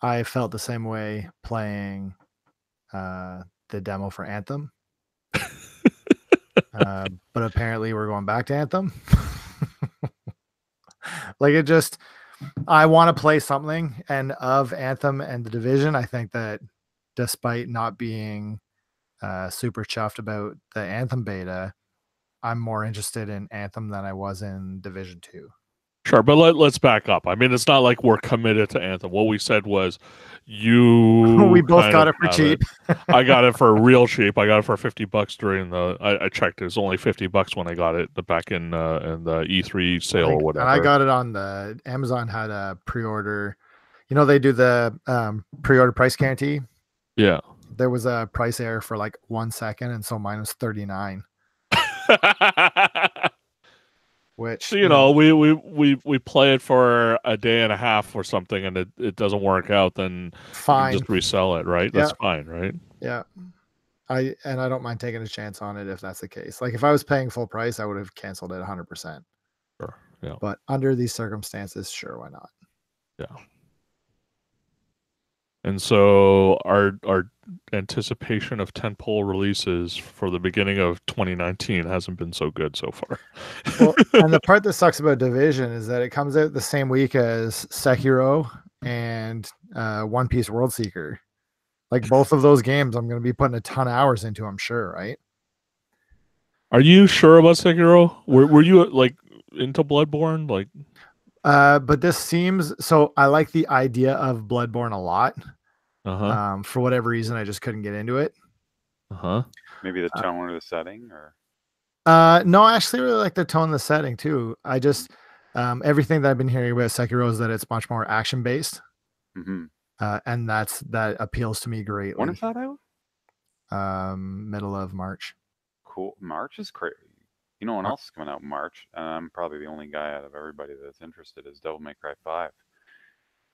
Speaker 1: I felt the same way playing the demo for Anthem. But apparently we're going back to Anthem. Like, I want to play something, and of Anthem and the Division, I think that despite not being super chuffed about the Anthem beta, I'm more interested in Anthem than I was in Division 2.
Speaker 3: Sure, but let's back up. I mean, it's not like we're committed to Anthem. What we said was, we
Speaker 1: both got it for cheap.
Speaker 3: I got it for real cheap. I got it for $50 during the. I checked. It was only $50 when I got it back in the E3 sale or whatever.
Speaker 1: And I got it on the Amazon had a pre-order. They do the pre-order price guarantee.
Speaker 3: Yeah,
Speaker 1: there was a price error for like 1 second, and so mine was $39. Which,
Speaker 3: so, we play it for a day and a half or something, and it doesn't work out, then
Speaker 1: fine,
Speaker 3: just resell it, right? That's fine, right?
Speaker 1: Yeah. I don't mind taking a chance on it if that's the case. Like, if I was paying full price, I would have canceled it 100%.
Speaker 3: Sure. Yeah.
Speaker 1: But under these circumstances, sure, why not?
Speaker 3: Yeah. And so our anticipation of tentpole releases for the beginning of 2019 hasn't been so good so far.
Speaker 1: Well, and the part that sucks about Division is that it comes out the same week as Sekiro and One Piece World Seeker. Like, both of those games, I'm going to be putting a ton of hours into, I'm sure, right?
Speaker 3: Are you sure about Sekiro? Were you like into Bloodborne? Like,
Speaker 1: but this seems so. I like the idea of Bloodborne a lot. For whatever reason, I just couldn't get into it.
Speaker 2: Maybe the tone or the setting, or
Speaker 1: no, I actually really like the tone and the setting too. I just everything that I've been hearing about Sekiro is that it's much more action based, and that appeals to me greatly.
Speaker 2: When is that out?
Speaker 1: Middle of March.
Speaker 2: Cool. March is crazy. You know what else is coming out in March? And I'm probably the only guy out of everybody that's interested is Devil May Cry 5.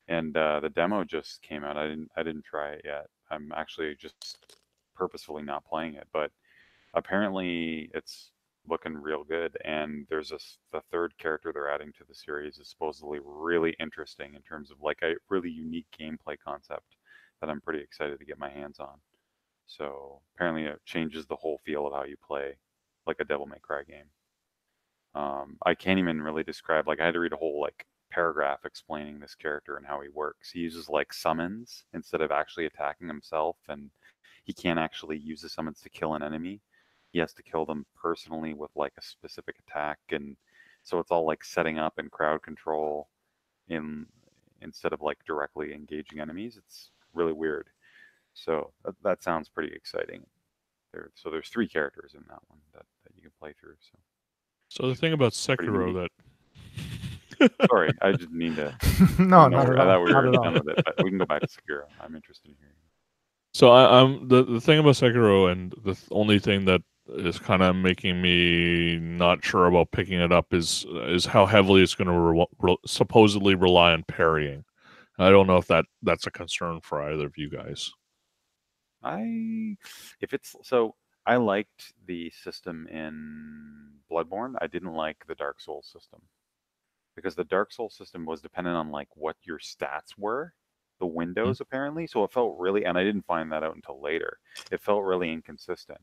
Speaker 2: And the demo just came out. I didn't try it yet. I'm actually just purposefully not playing it, but apparently it's looking real good. And there's the third character they're adding to the series is supposedly really interesting in terms of like a really unique gameplay concept that I'm pretty excited to get my hands on. So apparently it changes the whole feel of how you play like a Devil May Cry game. I can't even really describe, like I had to read a whole like paragraph explaining this character and how he works. He uses like summons instead of actually attacking himself, and he can't actually use the summons to kill an enemy. He has to kill them personally with like a specific attack, and so it's all like setting up and crowd control in instead of like directly engaging enemies. It's really weird. So that sounds pretty exciting. So there's 3 characters in that one that you can play through.
Speaker 3: So the thing about
Speaker 2: Pretty
Speaker 3: Sekiro
Speaker 2: neat.
Speaker 3: that
Speaker 2: Sorry, I just need to.
Speaker 1: No,
Speaker 2: I
Speaker 1: not at
Speaker 2: thought
Speaker 1: all.
Speaker 2: we
Speaker 1: Not
Speaker 2: were
Speaker 1: at all.
Speaker 2: done with it, but we can go back to Sekiro. I'm interested in hearing.
Speaker 3: So I'm the thing about Sekiro, and the only thing that is kind of making me not sure about picking it up is how heavily it's going to supposedly rely on parrying. I don't know if that's a concern for either of you guys.
Speaker 2: I liked the system in Bloodborne. I didn't like the Dark Souls system because the Dark Souls system was dependent on like what your stats were, the windows apparently. So it felt really, and I didn't find that out until later. It felt really inconsistent.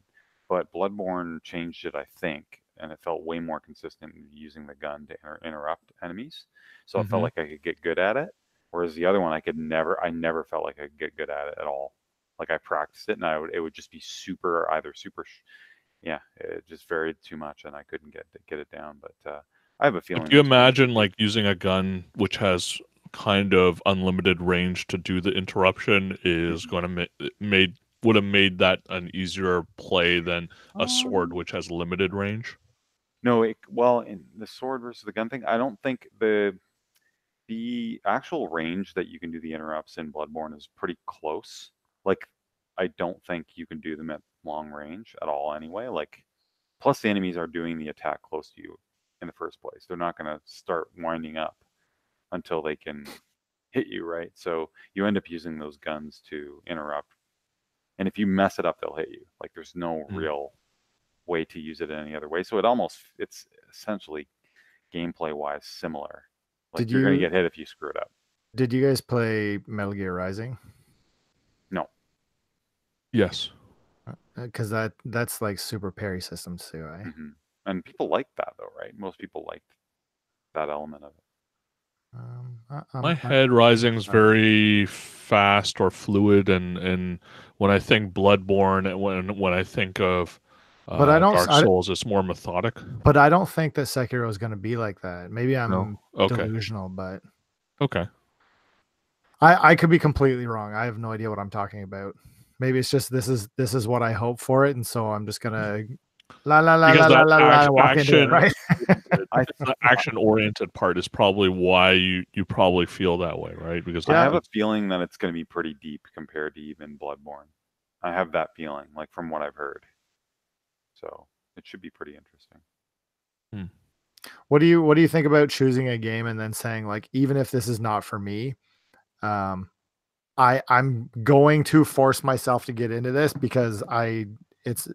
Speaker 2: But Bloodborne changed it, I think, and it felt way more consistent using the gun to interrupt enemies. So I felt like I could get good at it. Whereas the other one, I never felt like I could get good at it at all. Like I practiced it, and it would just be it just varied too much, and I couldn't get it down. But I have a feeling.
Speaker 3: Like, you imagine like using a gun which has kind of unlimited range to do the interruption is going to would have made that an easier play than a sword which has limited range.
Speaker 2: No, in the sword versus the gun thing, I don't think the actual range that you can do the interrupts in Bloodborne is pretty close. Like, I don't think you can do them at long range at all anyway. Like, plus the enemies are doing the attack close to you in the first place. They're not going to start winding up until they can hit you, right? So you end up using those guns to interrupt. And if you mess it up, they'll hit you. Like, there's no real way to use it in any other way. So it's essentially gameplay wise similar. Like, you're going to get hit if you screw it up.
Speaker 1: Did you guys play Metal Gear Rising?
Speaker 2: No.
Speaker 3: Yes.
Speaker 1: Because that's like super parry systems too, right?
Speaker 2: Mm-hmm. And people like that though, right? Most people liked that element of it.
Speaker 3: My head Rising's very fast or fluid, and when I think Bloodborne, when I think of Dark Souls, it's more methodic.
Speaker 1: But I don't think that Sekiro is going to be like that. Maybe I'm delusional, but
Speaker 3: okay.
Speaker 1: I could be completely wrong. I have no idea what I'm talking about. Maybe it's just this is what I hope for it, and so I'm just gonna walk into it, right?
Speaker 3: The action-oriented part is probably why you probably feel that way, right? Because
Speaker 2: I have a feeling that it's going to be pretty deep compared to even Bloodborne. I have that feeling, like from what I've heard. So it should be pretty interesting.
Speaker 1: What do you think about choosing a game and then saying, like, even if this is not for me, I'm going to force myself to get into this because it's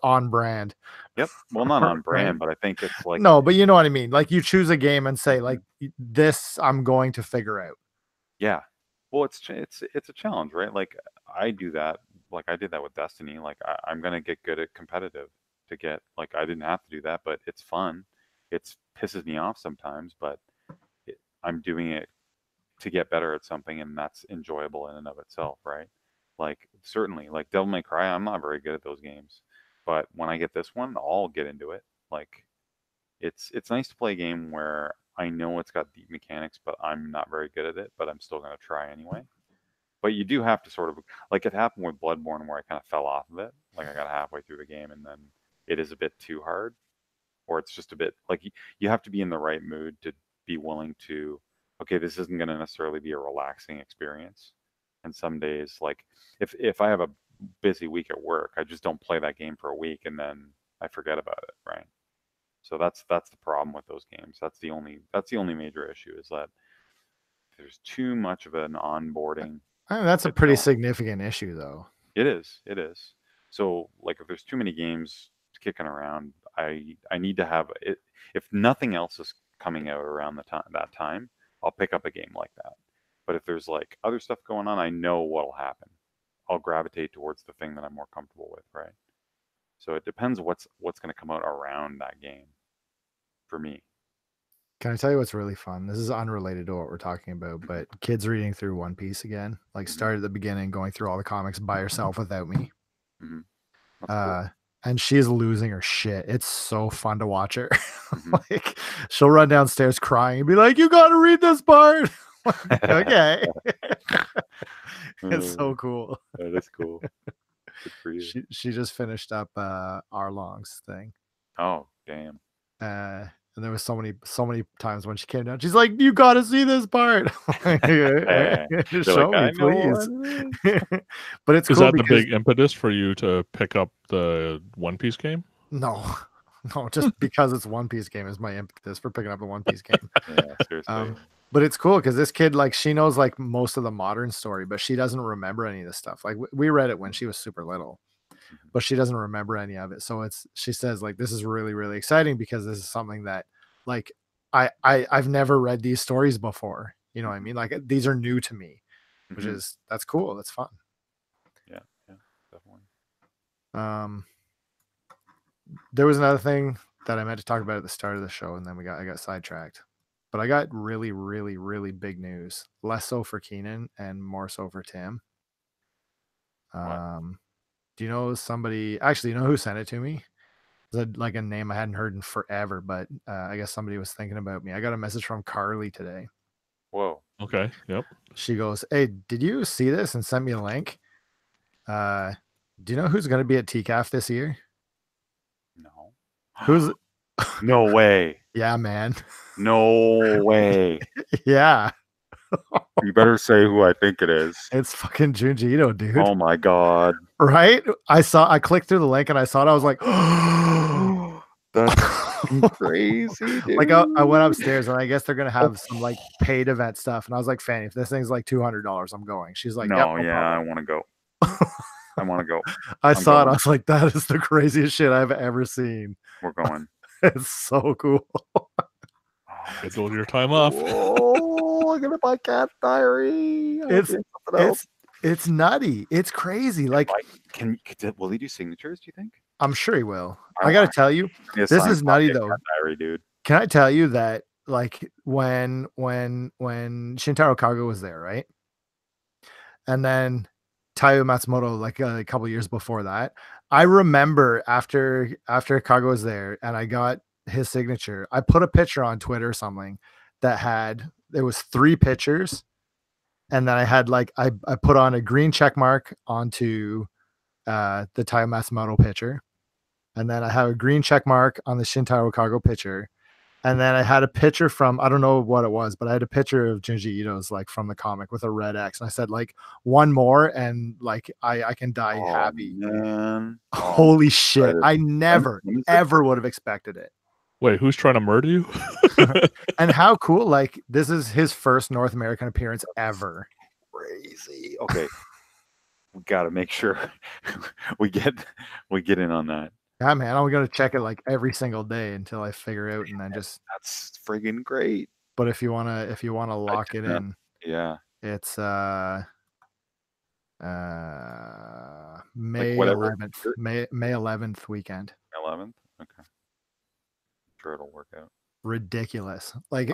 Speaker 1: on brand.
Speaker 2: Yep. Well, not on brand, but I think it's like
Speaker 1: no, but you know what I mean. Like, you choose a game and say, like, this I'm going to figure out.
Speaker 2: Yeah. Well, it's a challenge, right? Like, I do that. Like, I did that with Destiny. Like, I'm gonna get good at competitive to get, like, I didn't have to do that, but it's fun. It pisses me off sometimes, but I'm doing it to get better at something, and that's enjoyable in and of itself, right? Like, certainly, like Devil May Cry, I'm not very good at those games, but when I get this one, I'll get into it. Like, it's nice to play a game where I know it's got deep mechanics, but I'm not very good at it, but I'm still going to try anyway. But you do have to sort of, like, it happened with Bloodborne where I kind of fell off of it. Like, I got halfway through the game and then it is a bit too hard, or it's just a bit like you have to be in the right mood to be willing to, okay, this isn't going to necessarily be a relaxing experience. And some days, like, if I have a busy week at work, I just don't play that game for a week and then I forget about it, right? So that's the problem with those games. That's the only major issue, is that there's too much of an onboarding.
Speaker 1: I mean, that's a pretty significant issue, though.
Speaker 2: It is. So, like, if there's too many games kicking around. I need to have it. If nothing else is coming out around that time, I'll pick up a game like that. But if there's like other stuff going on, I know what'll happen. I'll gravitate towards the thing that I'm more comfortable with, right? So it depends what's going to come out around that game for me.
Speaker 1: Can I tell you what's really fun? This is unrelated to what we're talking about, but kids reading through One Piece again. Like, start at the beginning, going through all the comics by herself without me.
Speaker 2: Mm-hmm. That's cool.
Speaker 1: And she's losing her shit. It's so fun to watch her.
Speaker 2: Mm-hmm.
Speaker 1: Like, she'll run downstairs crying and be like, "You got to read this part." Okay. It's so cool.
Speaker 2: That is cool. Good for you.
Speaker 1: She just finished up Arlong's thing.
Speaker 2: Oh, damn.
Speaker 1: And there was so many times when she came down, she's like, "You got to see this part." Show me, please. But it's
Speaker 3: Is
Speaker 1: cool
Speaker 3: that the
Speaker 1: because
Speaker 3: big impetus for you to pick up the One Piece game?
Speaker 1: no, just because it's One Piece game is my impetus for picking up the One Piece game.
Speaker 2: Yeah, seriously.
Speaker 1: But it's cool because this kid, like, she knows like most of the modern story, but she doesn't remember any of this stuff. Like, we read it when she was super little, but she doesn't remember any of it. So she says like, this is really, really exciting because this is something that, like, I've never read these stories before. You know what I mean? Like, these are new to me, which is, that's cool. That's fun.
Speaker 2: Yeah, definitely.
Speaker 1: There was another thing that I meant to talk about at the start of the show, and then I got sidetracked. But I got really, really, really big news. Less so for Keenan and more so for Tim. Do you know somebody? Actually, you know who sent it to me? It's like a name I hadn't heard in forever, but I guess somebody was thinking about me. I got a message from Carly today.
Speaker 2: Whoa.
Speaker 3: Okay. Yep.
Speaker 1: She goes, "Hey, did you see this?" and sent me a link. Do you know who's going to be at TCAF this year?
Speaker 2: No.
Speaker 1: Who's?
Speaker 2: No way.
Speaker 1: Yeah, man.
Speaker 2: No way.
Speaker 1: Yeah.
Speaker 2: You better say who I think it is.
Speaker 1: It's fucking Junji Ito, dude.
Speaker 2: Oh my god.
Speaker 1: Right? I clicked through the link and I saw it. I was like,
Speaker 2: that's crazy, dude.
Speaker 1: Like, I went upstairs and I guess they're gonna have some like paid event stuff. And I was like, Fanny, if this thing's like $200, I'm going. She's like,
Speaker 2: no,
Speaker 1: yep,
Speaker 2: yeah, I want to go. I want to go.
Speaker 1: I saw it. I was like, that is the craziest shit I've ever seen.
Speaker 2: We're going.
Speaker 1: It's so cool.
Speaker 3: Schedule your time off.
Speaker 2: Oh, I'm gonna buy Cat Diary.
Speaker 1: It's nutty. It's crazy. Like,
Speaker 2: will he do signatures? Do you think?
Speaker 1: I'm sure he will. I gotta tell you, this is nutty though.
Speaker 2: Cat Diary, dude.
Speaker 1: Can I tell you that, like, when Shintaro Kago was there, right? And then Taiyo Matsumoto, like a couple years before that, I remember after Kago was there and I got his signature, I put a picture on Twitter or something that there was 3 pictures, and then I had like I put on a green check mark onto the Taiyo Matsumoto picture, and then I have a green check mark on the Shintaro Kago picture. And then I had a picture from, I don't know what it was, but I had a picture of Junji Ito's, like, from the comic with a red X. And I said, like, one more and like I can die happy.
Speaker 2: Man.
Speaker 1: Holy shit. I never, ever would have expected it.
Speaker 3: Wait, who's trying to murder you?
Speaker 1: And how cool. Like, this is his first North American appearance ever.
Speaker 2: Crazy. Okay. We gotta make sure we get in on that.
Speaker 1: Yeah, man, I'm gonna check it like every single day until I figure out, and then just.
Speaker 2: That's friggin' great.
Speaker 1: But if you wanna lock it in,
Speaker 2: yeah,
Speaker 1: it's May 11th. May 11th weekend.
Speaker 2: 11th. Okay. I'm sure it'll work out.
Speaker 1: Ridiculous, like,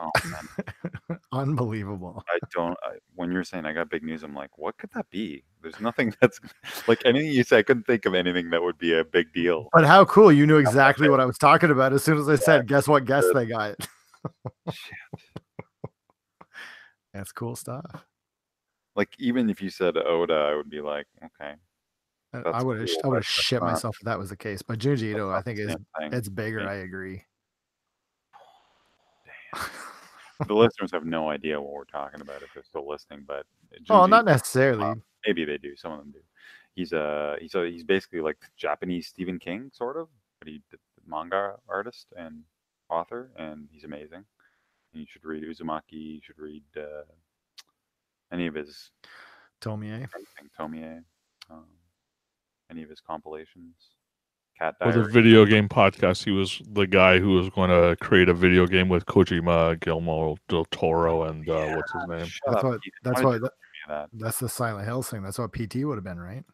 Speaker 1: unbelievable.
Speaker 2: When you're saying I got big news, I'm like, what could that be? There's nothing that's like anything you say. I couldn't think of anything that would be a big deal.
Speaker 1: But how cool! You knew exactly what I was talking about as soon as I said, "Guess what? Guess they got."
Speaker 2: Shit.
Speaker 1: That's cool stuff.
Speaker 2: Like, even if you said Oda, I would be like, okay.
Speaker 1: I would have shit myself if that was the case. But Junji Ito, I think it's bigger.
Speaker 2: Yeah.
Speaker 1: I agree.
Speaker 2: The listeners have no idea what we're talking about if they're still listening, but
Speaker 1: not necessarily.
Speaker 2: Maybe they do. Some of them do. He's basically like the Japanese Stephen King, sort of, but he's manga artist and author, and he's amazing. And you should read Uzumaki. You should read any of his
Speaker 1: Tomie.
Speaker 2: Any of his compilations. Cat
Speaker 3: For the
Speaker 2: Diary.
Speaker 3: video game podcast, he was the guy who was going to create a video game with Kojima, Guillermo del Toro, and what's his name?
Speaker 2: Shut
Speaker 1: That's
Speaker 2: up.
Speaker 1: what.
Speaker 2: Keith.
Speaker 1: That's
Speaker 2: Why did
Speaker 1: what.
Speaker 2: you remind me of that?
Speaker 1: That's the Silent Hills thing. That's what PT would have been, right?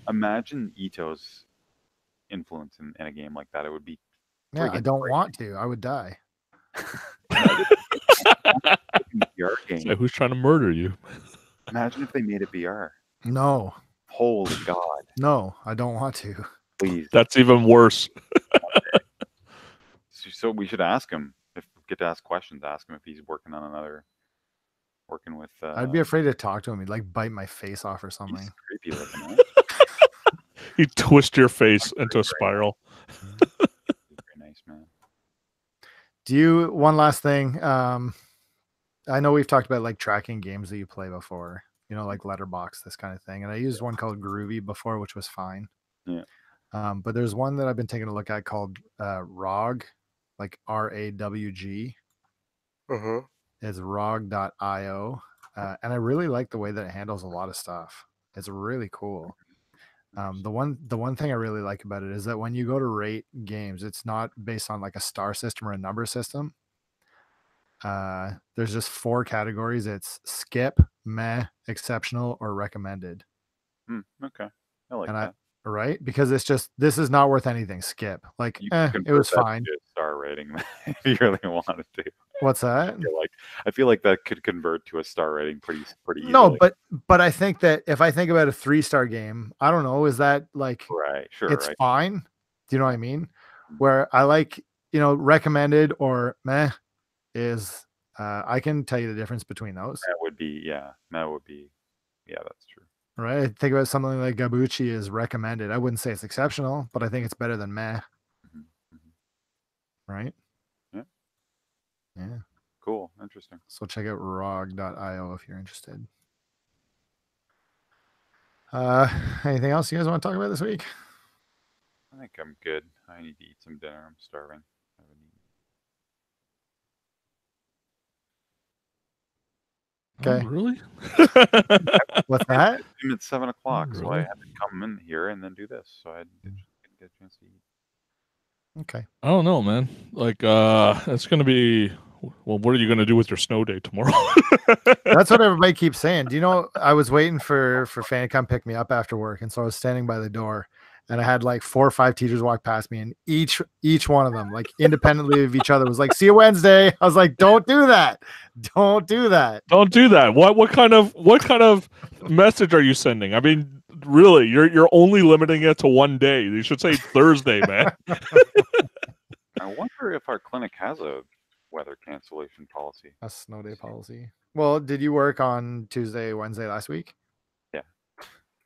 Speaker 2: Imagine Ito's influence in a game like that. It would be
Speaker 1: Yeah, I
Speaker 2: Friggin'
Speaker 1: don't
Speaker 2: crazy.
Speaker 1: want to. I would die.
Speaker 2: VR
Speaker 3: So
Speaker 2: game.
Speaker 3: who's trying to murder you?
Speaker 2: Imagine if they made it VR.
Speaker 1: No,
Speaker 2: Holy God!
Speaker 1: no, I don't want to.
Speaker 2: Please.
Speaker 3: That's even worse.
Speaker 2: So we should ask him if we get to ask questions. Ask him if he's working with.
Speaker 1: I'd be afraid to talk to him. He'd like bite my face off or
Speaker 2: He's
Speaker 1: something.
Speaker 2: creepy looking. Right?
Speaker 3: You twist your face into a spiral.
Speaker 2: Very nice man.
Speaker 1: Do you? One last thing. I know we've talked about like tracking games that you play before. You know, like Letterbox, this kind of thing. And I used one called Groovy before, which was fine.
Speaker 2: Yeah.
Speaker 1: But there's one that I've been taking a look at called RAWG, like RAWG. It's RAWG.io. And I really like the way that it handles a lot of stuff. It's really cool. The one thing I really like about it is that when you go to rate games, it's not based on like a star system or a number system. There's just 4 categories. It's skip, meh, exceptional, or recommended.
Speaker 2: Okay, I like
Speaker 1: And
Speaker 2: that.
Speaker 1: Right? Because it's just, this is not worth anything. Skip. Like,
Speaker 2: You can
Speaker 1: it
Speaker 2: convert
Speaker 1: was
Speaker 2: that to
Speaker 1: fine.
Speaker 2: a star rating if you really wanted to.
Speaker 1: What's that?
Speaker 2: I feel like that could convert to a star rating pretty easily.
Speaker 1: No, but I think that if I think about a 3-star game, I don't know, is that like
Speaker 2: right, sure,
Speaker 1: it's
Speaker 2: right.
Speaker 1: fine? Do you know what I mean? Where I like, recommended or meh is I can tell you the difference between those.
Speaker 2: That would be that's true.
Speaker 1: Right? I think about something like Gabuchi is recommended. I wouldn't say it's exceptional, but I think it's better than meh. Right?
Speaker 2: Yeah.
Speaker 1: Yeah.
Speaker 2: Cool, interesting.
Speaker 1: So check out RAWG.io if you're interested. Anything else you guys want to talk about this week?
Speaker 2: I think I'm good. I need to eat some dinner. I'm starving. I haven't eaten.
Speaker 1: Okay.
Speaker 3: Oh, really?
Speaker 1: What's that?
Speaker 2: I'm at 7 o'clock, so I
Speaker 3: Really?
Speaker 2: had to come in here and then do this. So I didn't get a chance to eat.
Speaker 1: Okay.
Speaker 3: I don't know, man. Like, it's gonna be. Well, what are you gonna do with your snow day tomorrow?
Speaker 1: That's what everybody keeps saying. Do you know, I was waiting for Fanny to come pick me up after work, and so I was standing by the door, and I had like 4 or 5 teachers walk past me, and each one of them, like independently of each other, was like, "See you Wednesday." I was like, "Don't do that! Don't do that!"
Speaker 3: Don't do that. What kind of message are you sending? I mean, really, you're only limiting it to one day. You should say Thursday, man.
Speaker 2: I wonder if our clinic has a weather cancellation policy.
Speaker 1: A snow day policy. Well, did you work on Tuesday, Wednesday last week?
Speaker 2: Yeah.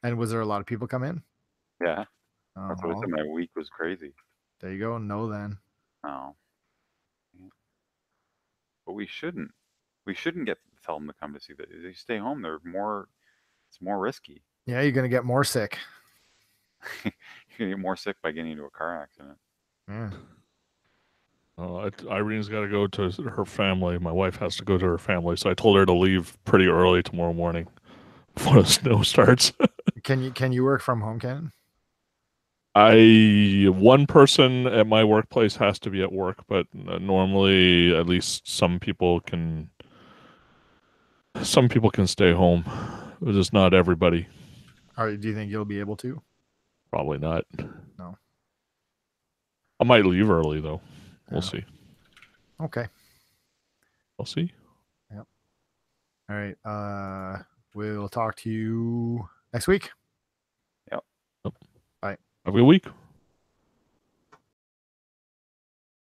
Speaker 1: And was there a lot of people come in?
Speaker 2: Yeah, that's what I
Speaker 1: Oh,
Speaker 2: said. My week was crazy.
Speaker 1: there you go. No, then.
Speaker 2: Oh. Yeah. But we shouldn't. We shouldn't tell them to come to see that. If they stay home, it's more risky.
Speaker 1: Yeah, you're gonna get more sick.
Speaker 2: You're gonna get more sick by getting into a car accident.
Speaker 1: Yeah.
Speaker 3: Irene's got to go to her family. My wife has to go to her family, so I told her to leave pretty early tomorrow morning before the snow starts.
Speaker 1: Can you work from home, Ken?
Speaker 3: One person at my workplace has to be at work, but normally at least some people can stay home. But just not everybody.
Speaker 1: Or do you think you'll be able to?
Speaker 3: Probably not.
Speaker 1: No.
Speaker 3: I might leave early though. We'll
Speaker 1: Yeah.
Speaker 3: see.
Speaker 1: Okay.
Speaker 3: We'll see.
Speaker 1: All right. We'll talk to you next week.
Speaker 2: Yep.
Speaker 3: Have a good week.